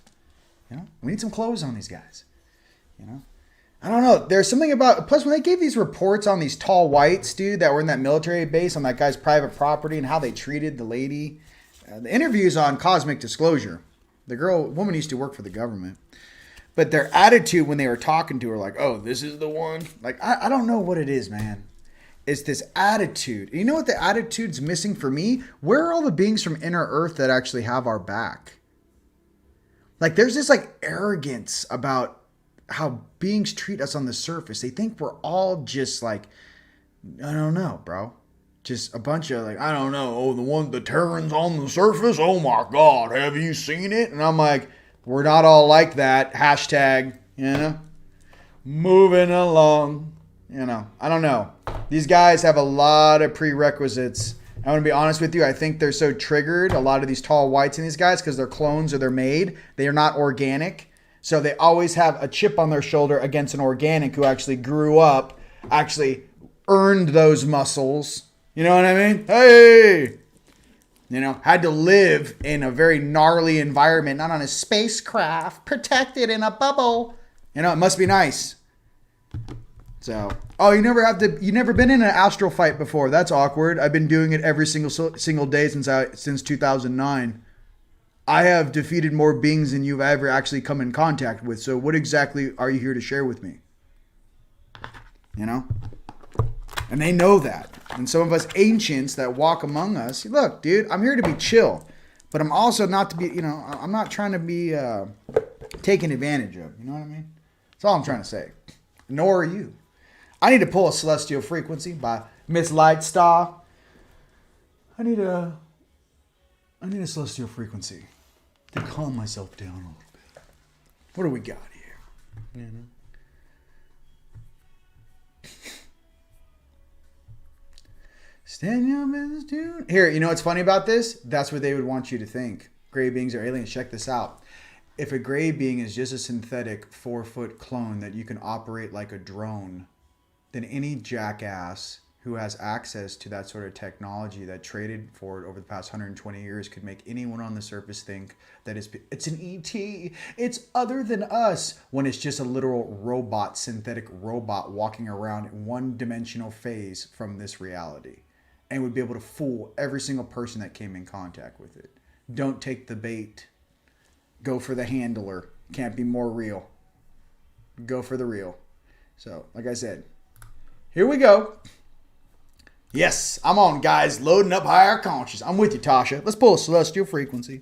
You know, we need some clothes on these guys. You know, I don't know. There's something about, plus when they gave these reports on these tall whites, dude, that were in that military base on that guy's private property and how they treated the lady. The interviews on Cosmic Disclosure. The woman used to work for the government. But their attitude when they were talking to her, like, oh, this is the one. Like, I don't know what it is, man. It's this attitude. You know what the attitude's missing for me? Where are all the beings from Inner Earth that actually have our back? Like, there's this, like, arrogance about how beings treat us on the surface. They think we're all just, like, I don't know, bro. Just a bunch of, like, I don't know. Oh, the Terrans on the surface? Oh, my God. Have you seen it? And I'm like, we're not all like that. Hashtag, you know? Moving along. You know, I don't know. These guys have a lot of prerequisites. I want to be honest with you. I think they're so triggered, a lot of these tall whites in these guys, because they're clones or they're made. They are not organic. So they always have a chip on their shoulder against an organic who actually grew up, actually earned those muscles. You know what I mean? Hey! You know, had to live in a very gnarly environment, not on a spacecraft, protected in a bubble. You know, it must be nice. So, oh, you never been in an astral fight before. That's awkward. I've been doing it every single day since 2009. I have defeated more beings than you've ever actually come in contact with. So what exactly are you here to share with me? You know? And they know that. And some of us ancients that walk among us, look, dude, I'm here to be chill. But I'm also not to be, you know, I'm not trying to be taken advantage of. You know what I mean? That's all I'm trying to say. Nor are you. I need to pull a celestial frequency by Miss Lightstar. I need a celestial frequency to calm myself down a little bit. What do we got here? You know? Stand your business, dude. Here, you know what's funny about this? That's what they would want you to think. Gray beings are aliens. Check this out. If a gray being is just a synthetic 4-foot clone that you can operate like a drone, then any jackass who has access to that sort of technology that traded for it over the past 120 years could make anyone on the surface think that it's an ET. It's other than us, when it's just a literal robot, synthetic robot walking around in one-dimensional phase from this reality. and would be able to fool every single person that came in contact with it. Don't take the bait. Go for the handler. Can't be more real. Go for the real. So, like I said, here we go. Yes, I'm on, guys. Loading up higher conscious. I'm with you, Tasha. Let's pull a celestial frequency.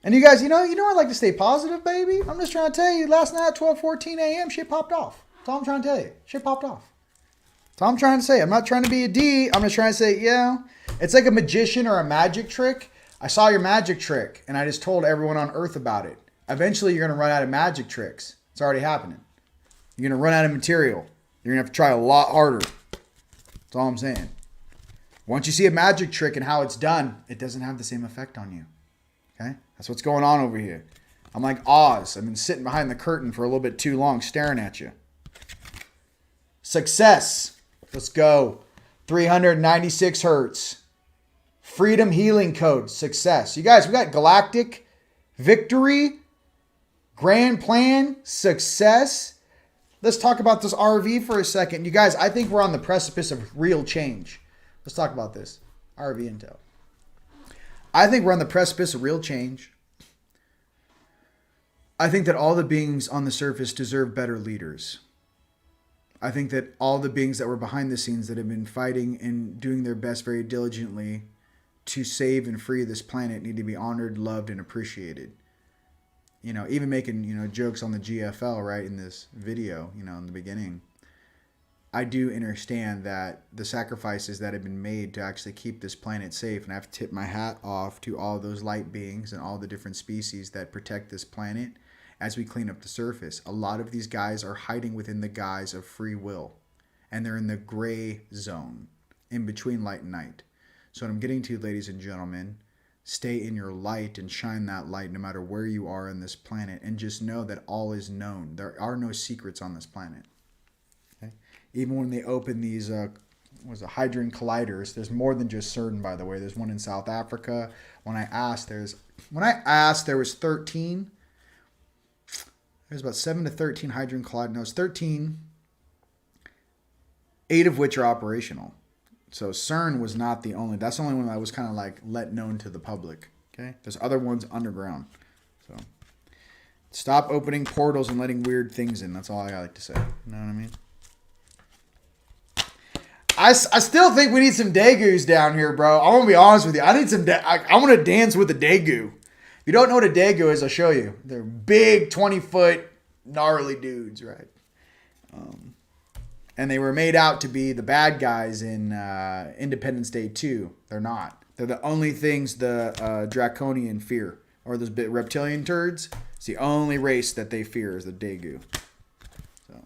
And you guys, you know, I like to stay positive, baby. I'm just trying to tell you, last night at 12:14 a.m., shit popped off. That's all I'm trying to tell you. Shit popped off. That's all I'm trying to say. I'm not trying to be a D. I'm just trying to say, yeah, it's like a magician or a magic trick. I saw your magic trick, and I just told everyone on Earth about it. Eventually, you're going to run out of magic tricks. It's already happening. You're going to run out of material. You're going to have to try a lot harder. That's all I'm saying. Once you see a magic trick and how it's done, it doesn't have the same effect on you. Okay? That's what's going on over here. I'm like Oz. I've been sitting behind the curtain for a little bit too long staring at you. Success. Let's go. 396 hertz. Freedom healing code. Success. You guys, we got galactic victory. Grand plan. Success. Let's talk about this RV for a second. You guys, I think we're on the precipice of real change. Let's talk about this. RV intel. I think we're on the precipice of real change. I think that all the beings on the surface deserve better leaders. I think that all the beings that were behind the scenes that have been fighting and doing their best very diligently to save and free this planet need to be honored, loved, and appreciated. You know, even making, you know, jokes on the GFL, right, in this video, you know, in the beginning. I do understand that the sacrifices that have been made to actually keep this planet safe, and I have to tip my hat off to all those light beings and all the different species that protect this planet as we clean up the surface. A lot of these guys are hiding within the guise of free will, and they're in the gray zone in between light and night. So what I'm getting to, ladies and gentlemen, stay in your light and shine that light no matter where you are on this planet, and just know that all is known. There are no secrets on this planet. Okay? Even when they open these Hadron Colliders, there's more than just CERN, by the way. There's one in South Africa. When I asked, there was 13. There's about 7 to 13 Hadron Colliders. No, it's 13. 8 of which are operational. So CERN was not the only. That's the only one that was kind of like let known to the public. Okay, there's other ones underground. So stop opening portals and letting weird things in. That's all I like to say. You know what I mean? I still think we need some Dagoos down here, bro. I want to be honest with you. I need some. I want to dance with a Dago. If you don't know what a Dago is, I'll show you. They're big, 20-foot, gnarly dudes, right? And they were made out to be the bad guys in Independence Day 2. They're not. They're the only things the Draconian fear. Or those bit reptilian turds. It's the only race that they fear is the Dago. So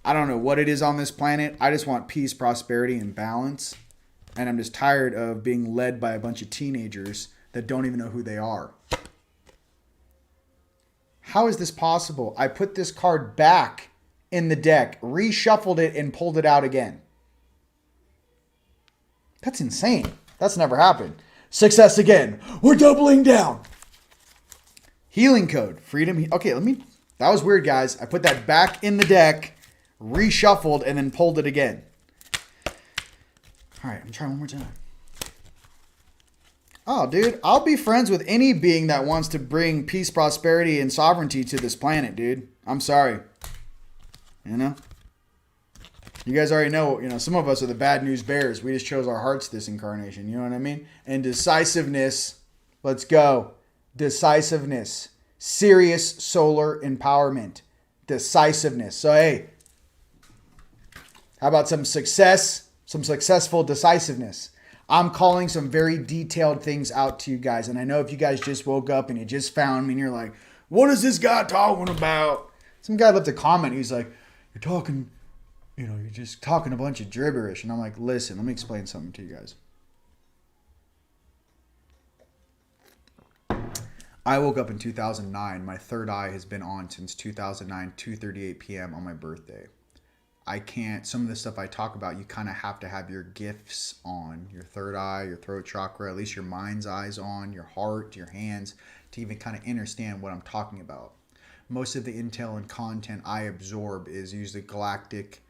I don't know what it is on this planet. I just want peace, prosperity, and balance. And I'm just tired of being led by a bunch of teenagers that don't even know who they are. How is this possible? I put this card back in the deck, reshuffled it, and pulled it out again. That's insane. That's never happened. Success again. We're doubling down. Healing code. Freedom. Okay, that was weird, guys. I put that back in the deck, reshuffled, and then pulled it again. All right, I'm trying one more time. Oh, dude, I'll be friends with any being that wants to bring peace, prosperity, and sovereignty to this planet, dude. I'm sorry. You know? You guys already know, some of us are the bad news bears. We just chose our hearts this incarnation. You know what I mean? And decisiveness. Let's go. Decisiveness. Serious solar empowerment. Decisiveness. So, hey. How about some success? Some successful decisiveness. I'm calling some very detailed things out to you guys. And I know if you guys just woke up and you just found me and you're like, what is this guy talking about? Some guy left a comment. He's like, you're just talking a bunch of gibberish. And I'm like, listen, let me explain something to you guys. I woke up in 2009. My third eye has been on since 2009, 2:38 p.m. on my birthday. I can't, some of the stuff I talk about, you kind of have to have your gifts on, your third eye, your throat chakra, at least your mind's eyes on, your heart, your hands, to even kind of understand what I'm talking about. Most of the intel and content I absorb is usually galactic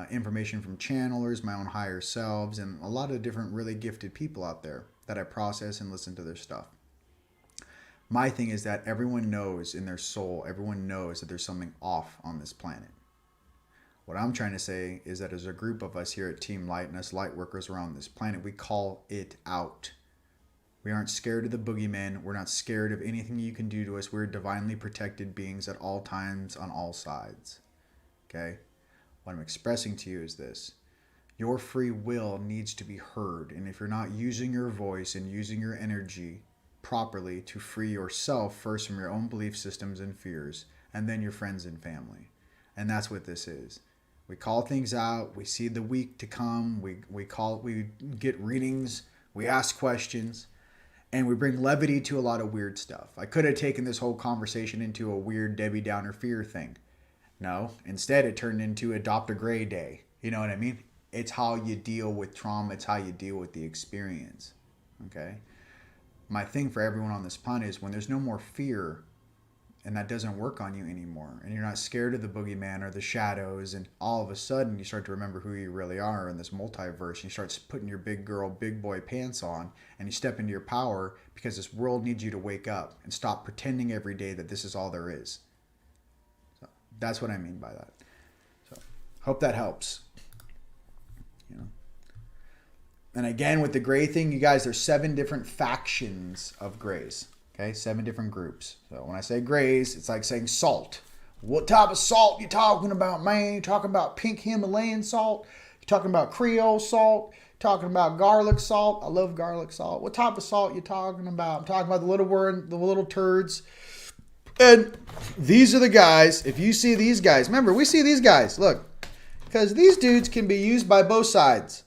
information from channelers, my own higher selves, and a lot of different really gifted people out there that I process and listen to their stuff. My thing is that everyone knows in their soul, everyone knows that there's something off on this planet. What I'm trying to say is that as a group of us here at Team Light and us light workers around this planet, we call it out. We aren't scared of the boogeyman. We're not scared of anything you can do to us. We're divinely protected beings at all times on all sides. Okay? What I'm expressing to you is this. Your free will needs to be heard. And if you're not using your voice and using your energy properly to free yourself first from your own belief systems and fears, and then your friends and family. And that's what this is. We call things out. We see the week to come. We get readings. We ask questions. And we bring levity to a lot of weird stuff. I could have taken this whole conversation into a weird Debbie Downer fear thing. No, instead it turned into Adopt a Gray Day. You know what I mean? It's how you deal with trauma. It's how you deal with the experience. Okay? My thing for everyone on this planet is when there's no more fear and that doesn't work on you anymore, and you're not scared of the boogeyman or the shadows, and all of a sudden you start to remember who you really are in this multiverse, and you start putting your big girl, big boy pants on, and you step into your power because this world needs you to wake up and stop pretending every day that this is all there is. So that's what I mean by that. So hope that helps. You know. And again, with the gray thing, you guys, there's 7 different factions of grays. Okay, 7 different groups. So when I say grays, it's like saying salt. What type of salt you talking about, man? You talking about pink Himalayan salt? You talking about Creole salt? Talking about garlic salt? I love garlic salt. What type of salt you talking about? I'm talking about the little turds. And these are the guys. If you see these guys, remember, we see these guys. Look, because these dudes can be used by both sides.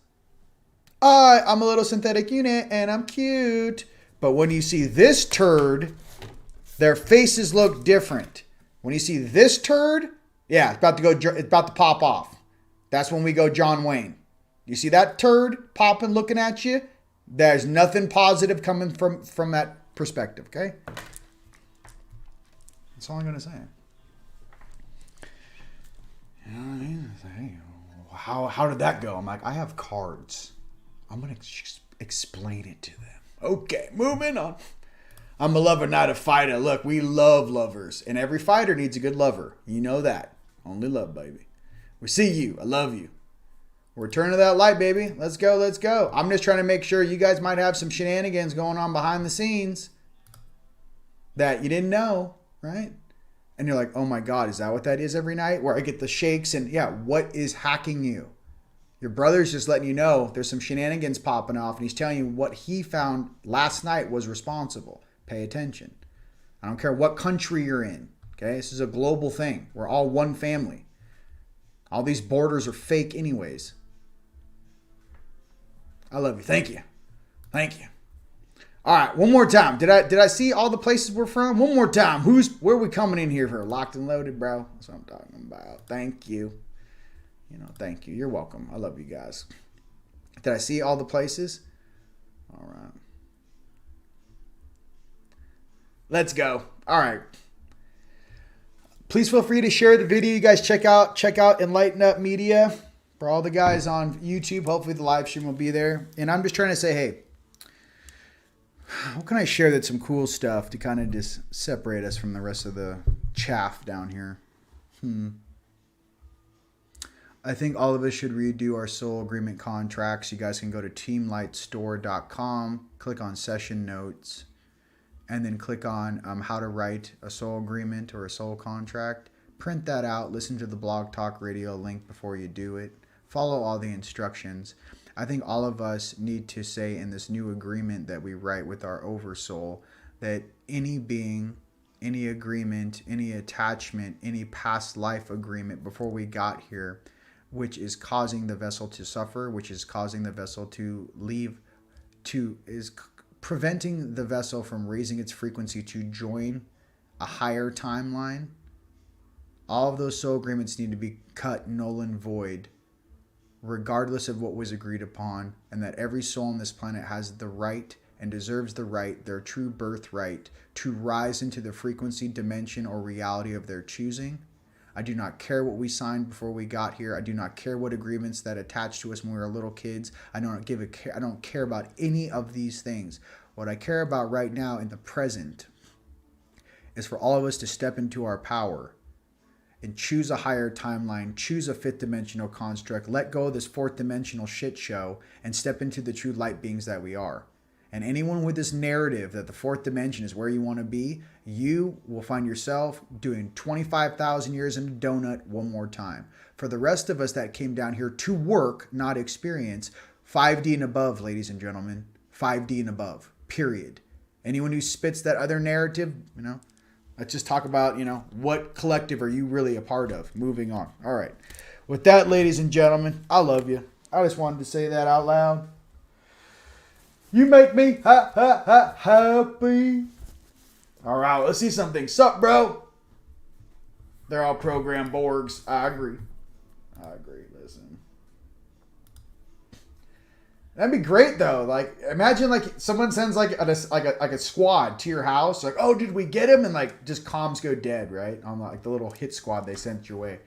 I'm a little synthetic unit and I'm cute. But when you see this turd, their faces look different. When you see this turd, yeah, it's about to pop off. That's when we go John Wayne. You see that turd popping, looking at you? There's nothing positive coming from that perspective, okay? That's all I'm going to say. You know what I mean? Hey, how did that go? I'm like, I have cards. I'm going to explain it to them. Okay, moving on. I'm a lover, not a fighter. Look, we love lovers. And every fighter needs a good lover. You know that. Only love, baby. We see you. I love you. We're turning to that light, baby. Let's go, let's go. I'm just trying to make sure you guys might have some shenanigans going on behind the scenes that you didn't know, right? And you're like, oh my God, is that what that is every night? Where I get the shakes and yeah, what is hacking you? Your brother's just letting you know there's some shenanigans popping off, and he's telling you what he found last night was responsible. Pay attention. I don't care what country you're in. Okay, this is a global thing. We're all one family. All these borders are fake anyways. I love you. Thank you. Thank you. All right, one more time. Did I see all the places we're from? One more time. Where are we coming in here for? Locked and loaded, bro. That's what I'm talking about. Thank you. You know, thank you. You're welcome. I love you guys. Did I see all the places? All right. Let's go. All right. Please feel free to share the video. You guys check out Enlightened Media. For all the guys on YouTube, hopefully the live stream will be there. And I'm just trying to say, hey, how can I share that some cool stuff to kind of just separate us from the rest of the chaff down here? I think all of us should redo our soul agreement contracts. You guys can go to teamlightstore.com, click on session notes, and then click on how to write a soul agreement or a soul contract. Print that out, listen to the Blog Talk Radio link before you do it. Follow all the instructions. I think all of us need to say in this new agreement that we write with our oversoul that any being, any agreement, any attachment, any past life agreement before we got here, which is causing the vessel to suffer, which is causing the vessel to leave, is preventing the vessel from raising its frequency to join a higher timeline. All of those soul agreements need to be cut null and void, regardless of what was agreed upon, and that every soul on this planet has the right and deserves the right, their true birthright, to rise into the frequency, dimension, or reality of their choosing. I do not care what we signed before we got here. I do not care what agreements that attached to us when we were little kids. I don't care about any of these things. What I care about right now in the present is for all of us to step into our power and choose a higher timeline, choose a fifth dimensional construct, let go of this fourth dimensional shit show, and step into the true light beings that we are. And anyone with this narrative that the fourth dimension is where you want to be, you will find yourself doing 25,000 years in a donut one more time. For the rest of us that came down here to work, not experience, 5D and above, ladies and gentlemen. 5D and above, period. Anyone who spits that other narrative, let's just talk about, what collective are you really a part of? Moving on. All right. With that, ladies and gentlemen, I love you. I just wanted to say that out loud. You make me happy. All right, let's see something. Sup, bro? They're all programmed Borgs. I agree. Listen. That'd be great, though. Like, imagine, someone sends, a squad to your house. Like, oh, did we get him? And, just comms go dead, right? On, the little hit squad they sent your way.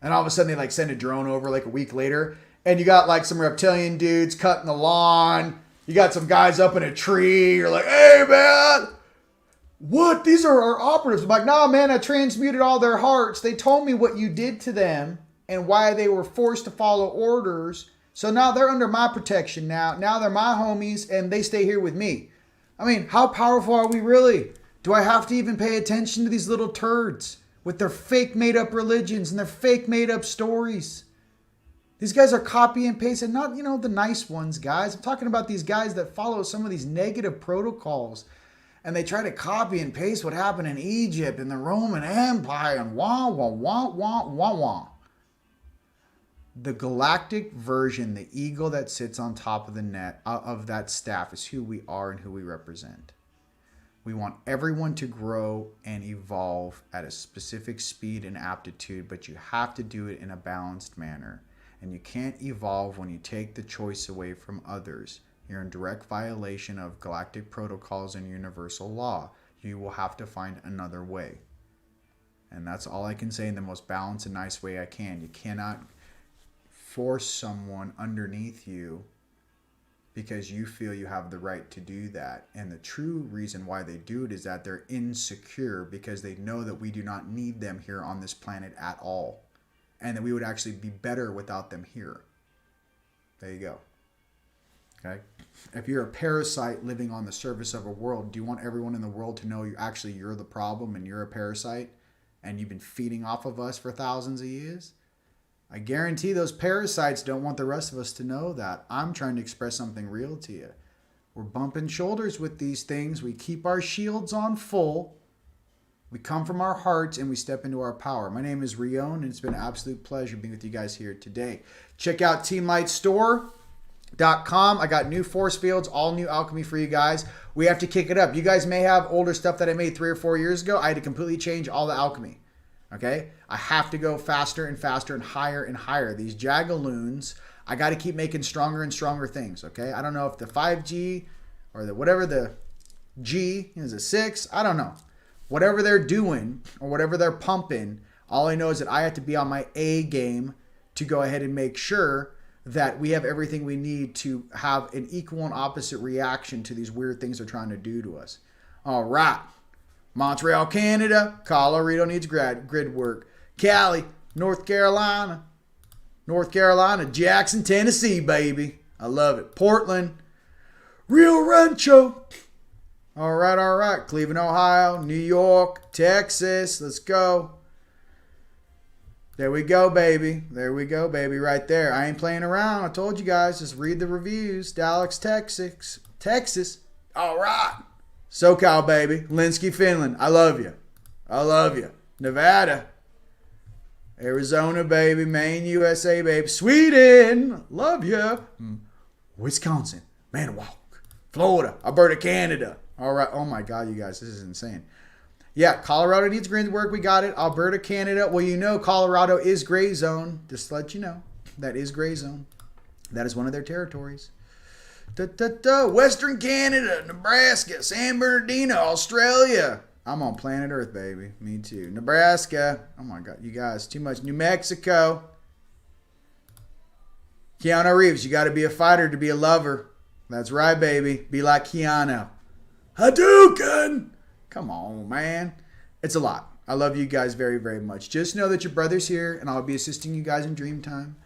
And all of a sudden, they, send a drone over, a week later. And you got, some reptilian dudes cutting the lawn. You got some guys up in a tree. You're like, hey, man. What? These are our operatives. I'm like, nah, man, I transmuted all their hearts. They told me what you did to them and why they were forced to follow orders. So now they're under my protection now. Now they're my homies and they stay here with me. I mean, how powerful are we really? Do I have to even pay attention to these little turds with their fake made up religions and their fake made up stories? These guys are copy and paste, and not, the nice ones, guys. I'm talking about these guys that follow some of these negative protocols. And they try to copy and paste what happened in Egypt and the Roman Empire and wah. The galactic version, the eagle that sits on top of the net of that staff is who we are and who we represent. We want everyone to grow and evolve at a specific speed and aptitude, but you have to do it in a balanced manner. And you can't evolve when you take the choice away from others. You're in direct violation of galactic protocols and universal law. You will have to find another way. And that's all I can say in the most balanced and nice way I can. You cannot force someone underneath you because you feel you have the right to do that. And the true reason why they do it is that they're insecure because they know that we do not need them here on this planet at all. And that we would actually be better without them here. There you go. Okay? If you're a parasite living on the surface of a world, do you want everyone in the world to know you're the problem and you're a parasite and you've been feeding off of us for thousands of years? I guarantee those parasites don't want the rest of us to know that. I'm trying to express something real to you. We're bumping shoulders with these things. We keep our shields on full. We come from our hearts and we step into our power. My name is Rion and it's been an absolute pleasure being with you guys here today. Check out Teamlightstore.com. I got new force fields, all new alchemy for you guys. We have to kick it up. You guys may have older stuff that I made 3 or 4 years ago. I had to completely change all the alchemy. Okay? I have to go faster and faster and higher. These Jagaloons, I got to keep making stronger and stronger things. Okay? I don't know if the 5G or whatever the G is a 6. I don't know. Whatever they're doing or whatever they're pumping, all I know is that I have to be on my A game to go ahead and make sure that we have everything we need to have an equal and opposite reaction to these weird things they're trying to do to us. All right. Montreal, Canada. Colorado needs grid work. Cali, North Carolina. Jackson, Tennessee, baby. I love it. Portland. Rio Rancho. All right. Cleveland, Ohio, New York, Texas. Let's go. There we go, baby. Right there. I ain't playing around. I told you guys. Just read the reviews. Dallas, Texas. All right. SoCal, baby. Linsky, Finland. I love you. Nevada. Arizona, baby. Maine, USA, baby. Sweden. Love you. Wisconsin. Manawak. Florida. Alberta, Canada. All right. Oh, my God, you guys. This is insane. Yeah, Colorado needs grid work. We got it. Alberta, Canada. Well, Colorado is gray zone. Just to let you know. That is gray zone. That is one of their territories. Western Canada, Nebraska, San Bernardino, Australia. I'm on planet Earth, baby. Me too. Nebraska. Oh my God, you guys, too much. New Mexico. Keanu Reeves, you got to be a fighter to be a lover. That's right, baby. Be like Keanu. Hadouken! Come on, man. It's a lot. I love you guys very, very much. Just know that your brother's here, and I'll be assisting you guys in dream time.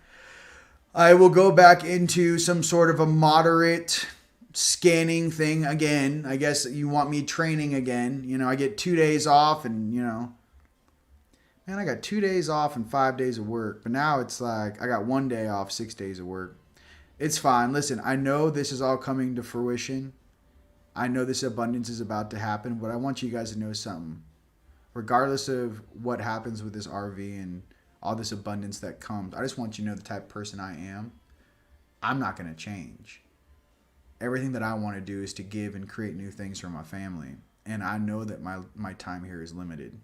I will go back into some sort of a moderate scanning thing again. I guess you want me training again. You know, I get 2 days off and, you know. Man, I got 2 days off and 5 days of work. But now it's like I got 1 day off, 6 days of work. It's fine. Listen, I know this is all coming to fruition. I know this abundance is about to happen. But I want you guys to know something. Regardless of what happens with this RV and all this abundance that comes, I just want you to know the type of person I am. I'm not going to change. Everything that I want to do is to give and create new things for my family. And I know that my time here is limited.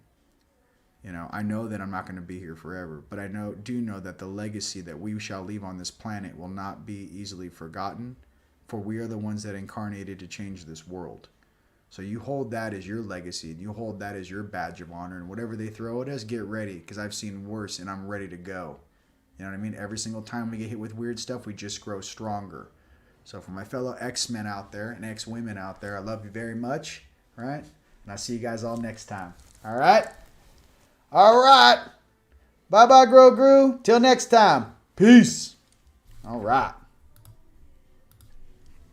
You know, I know that I'm not going to be here forever. But I do know that the legacy that we shall leave on this planet will not be easily forgotten. For we are the ones that incarnated to change this world. So you hold that as your legacy, and you hold that as your badge of honor, and whatever they throw at us, get ready, because I've seen worse, and I'm ready to go. You know what I mean? Every single time we get hit with weird stuff, we just grow stronger. So for my fellow X-Men out there, and X-women out there, I love you very much, all right? And I'll see you guys all next time, all right? All right. Bye-bye, Grogu. Till next time. Peace. All right.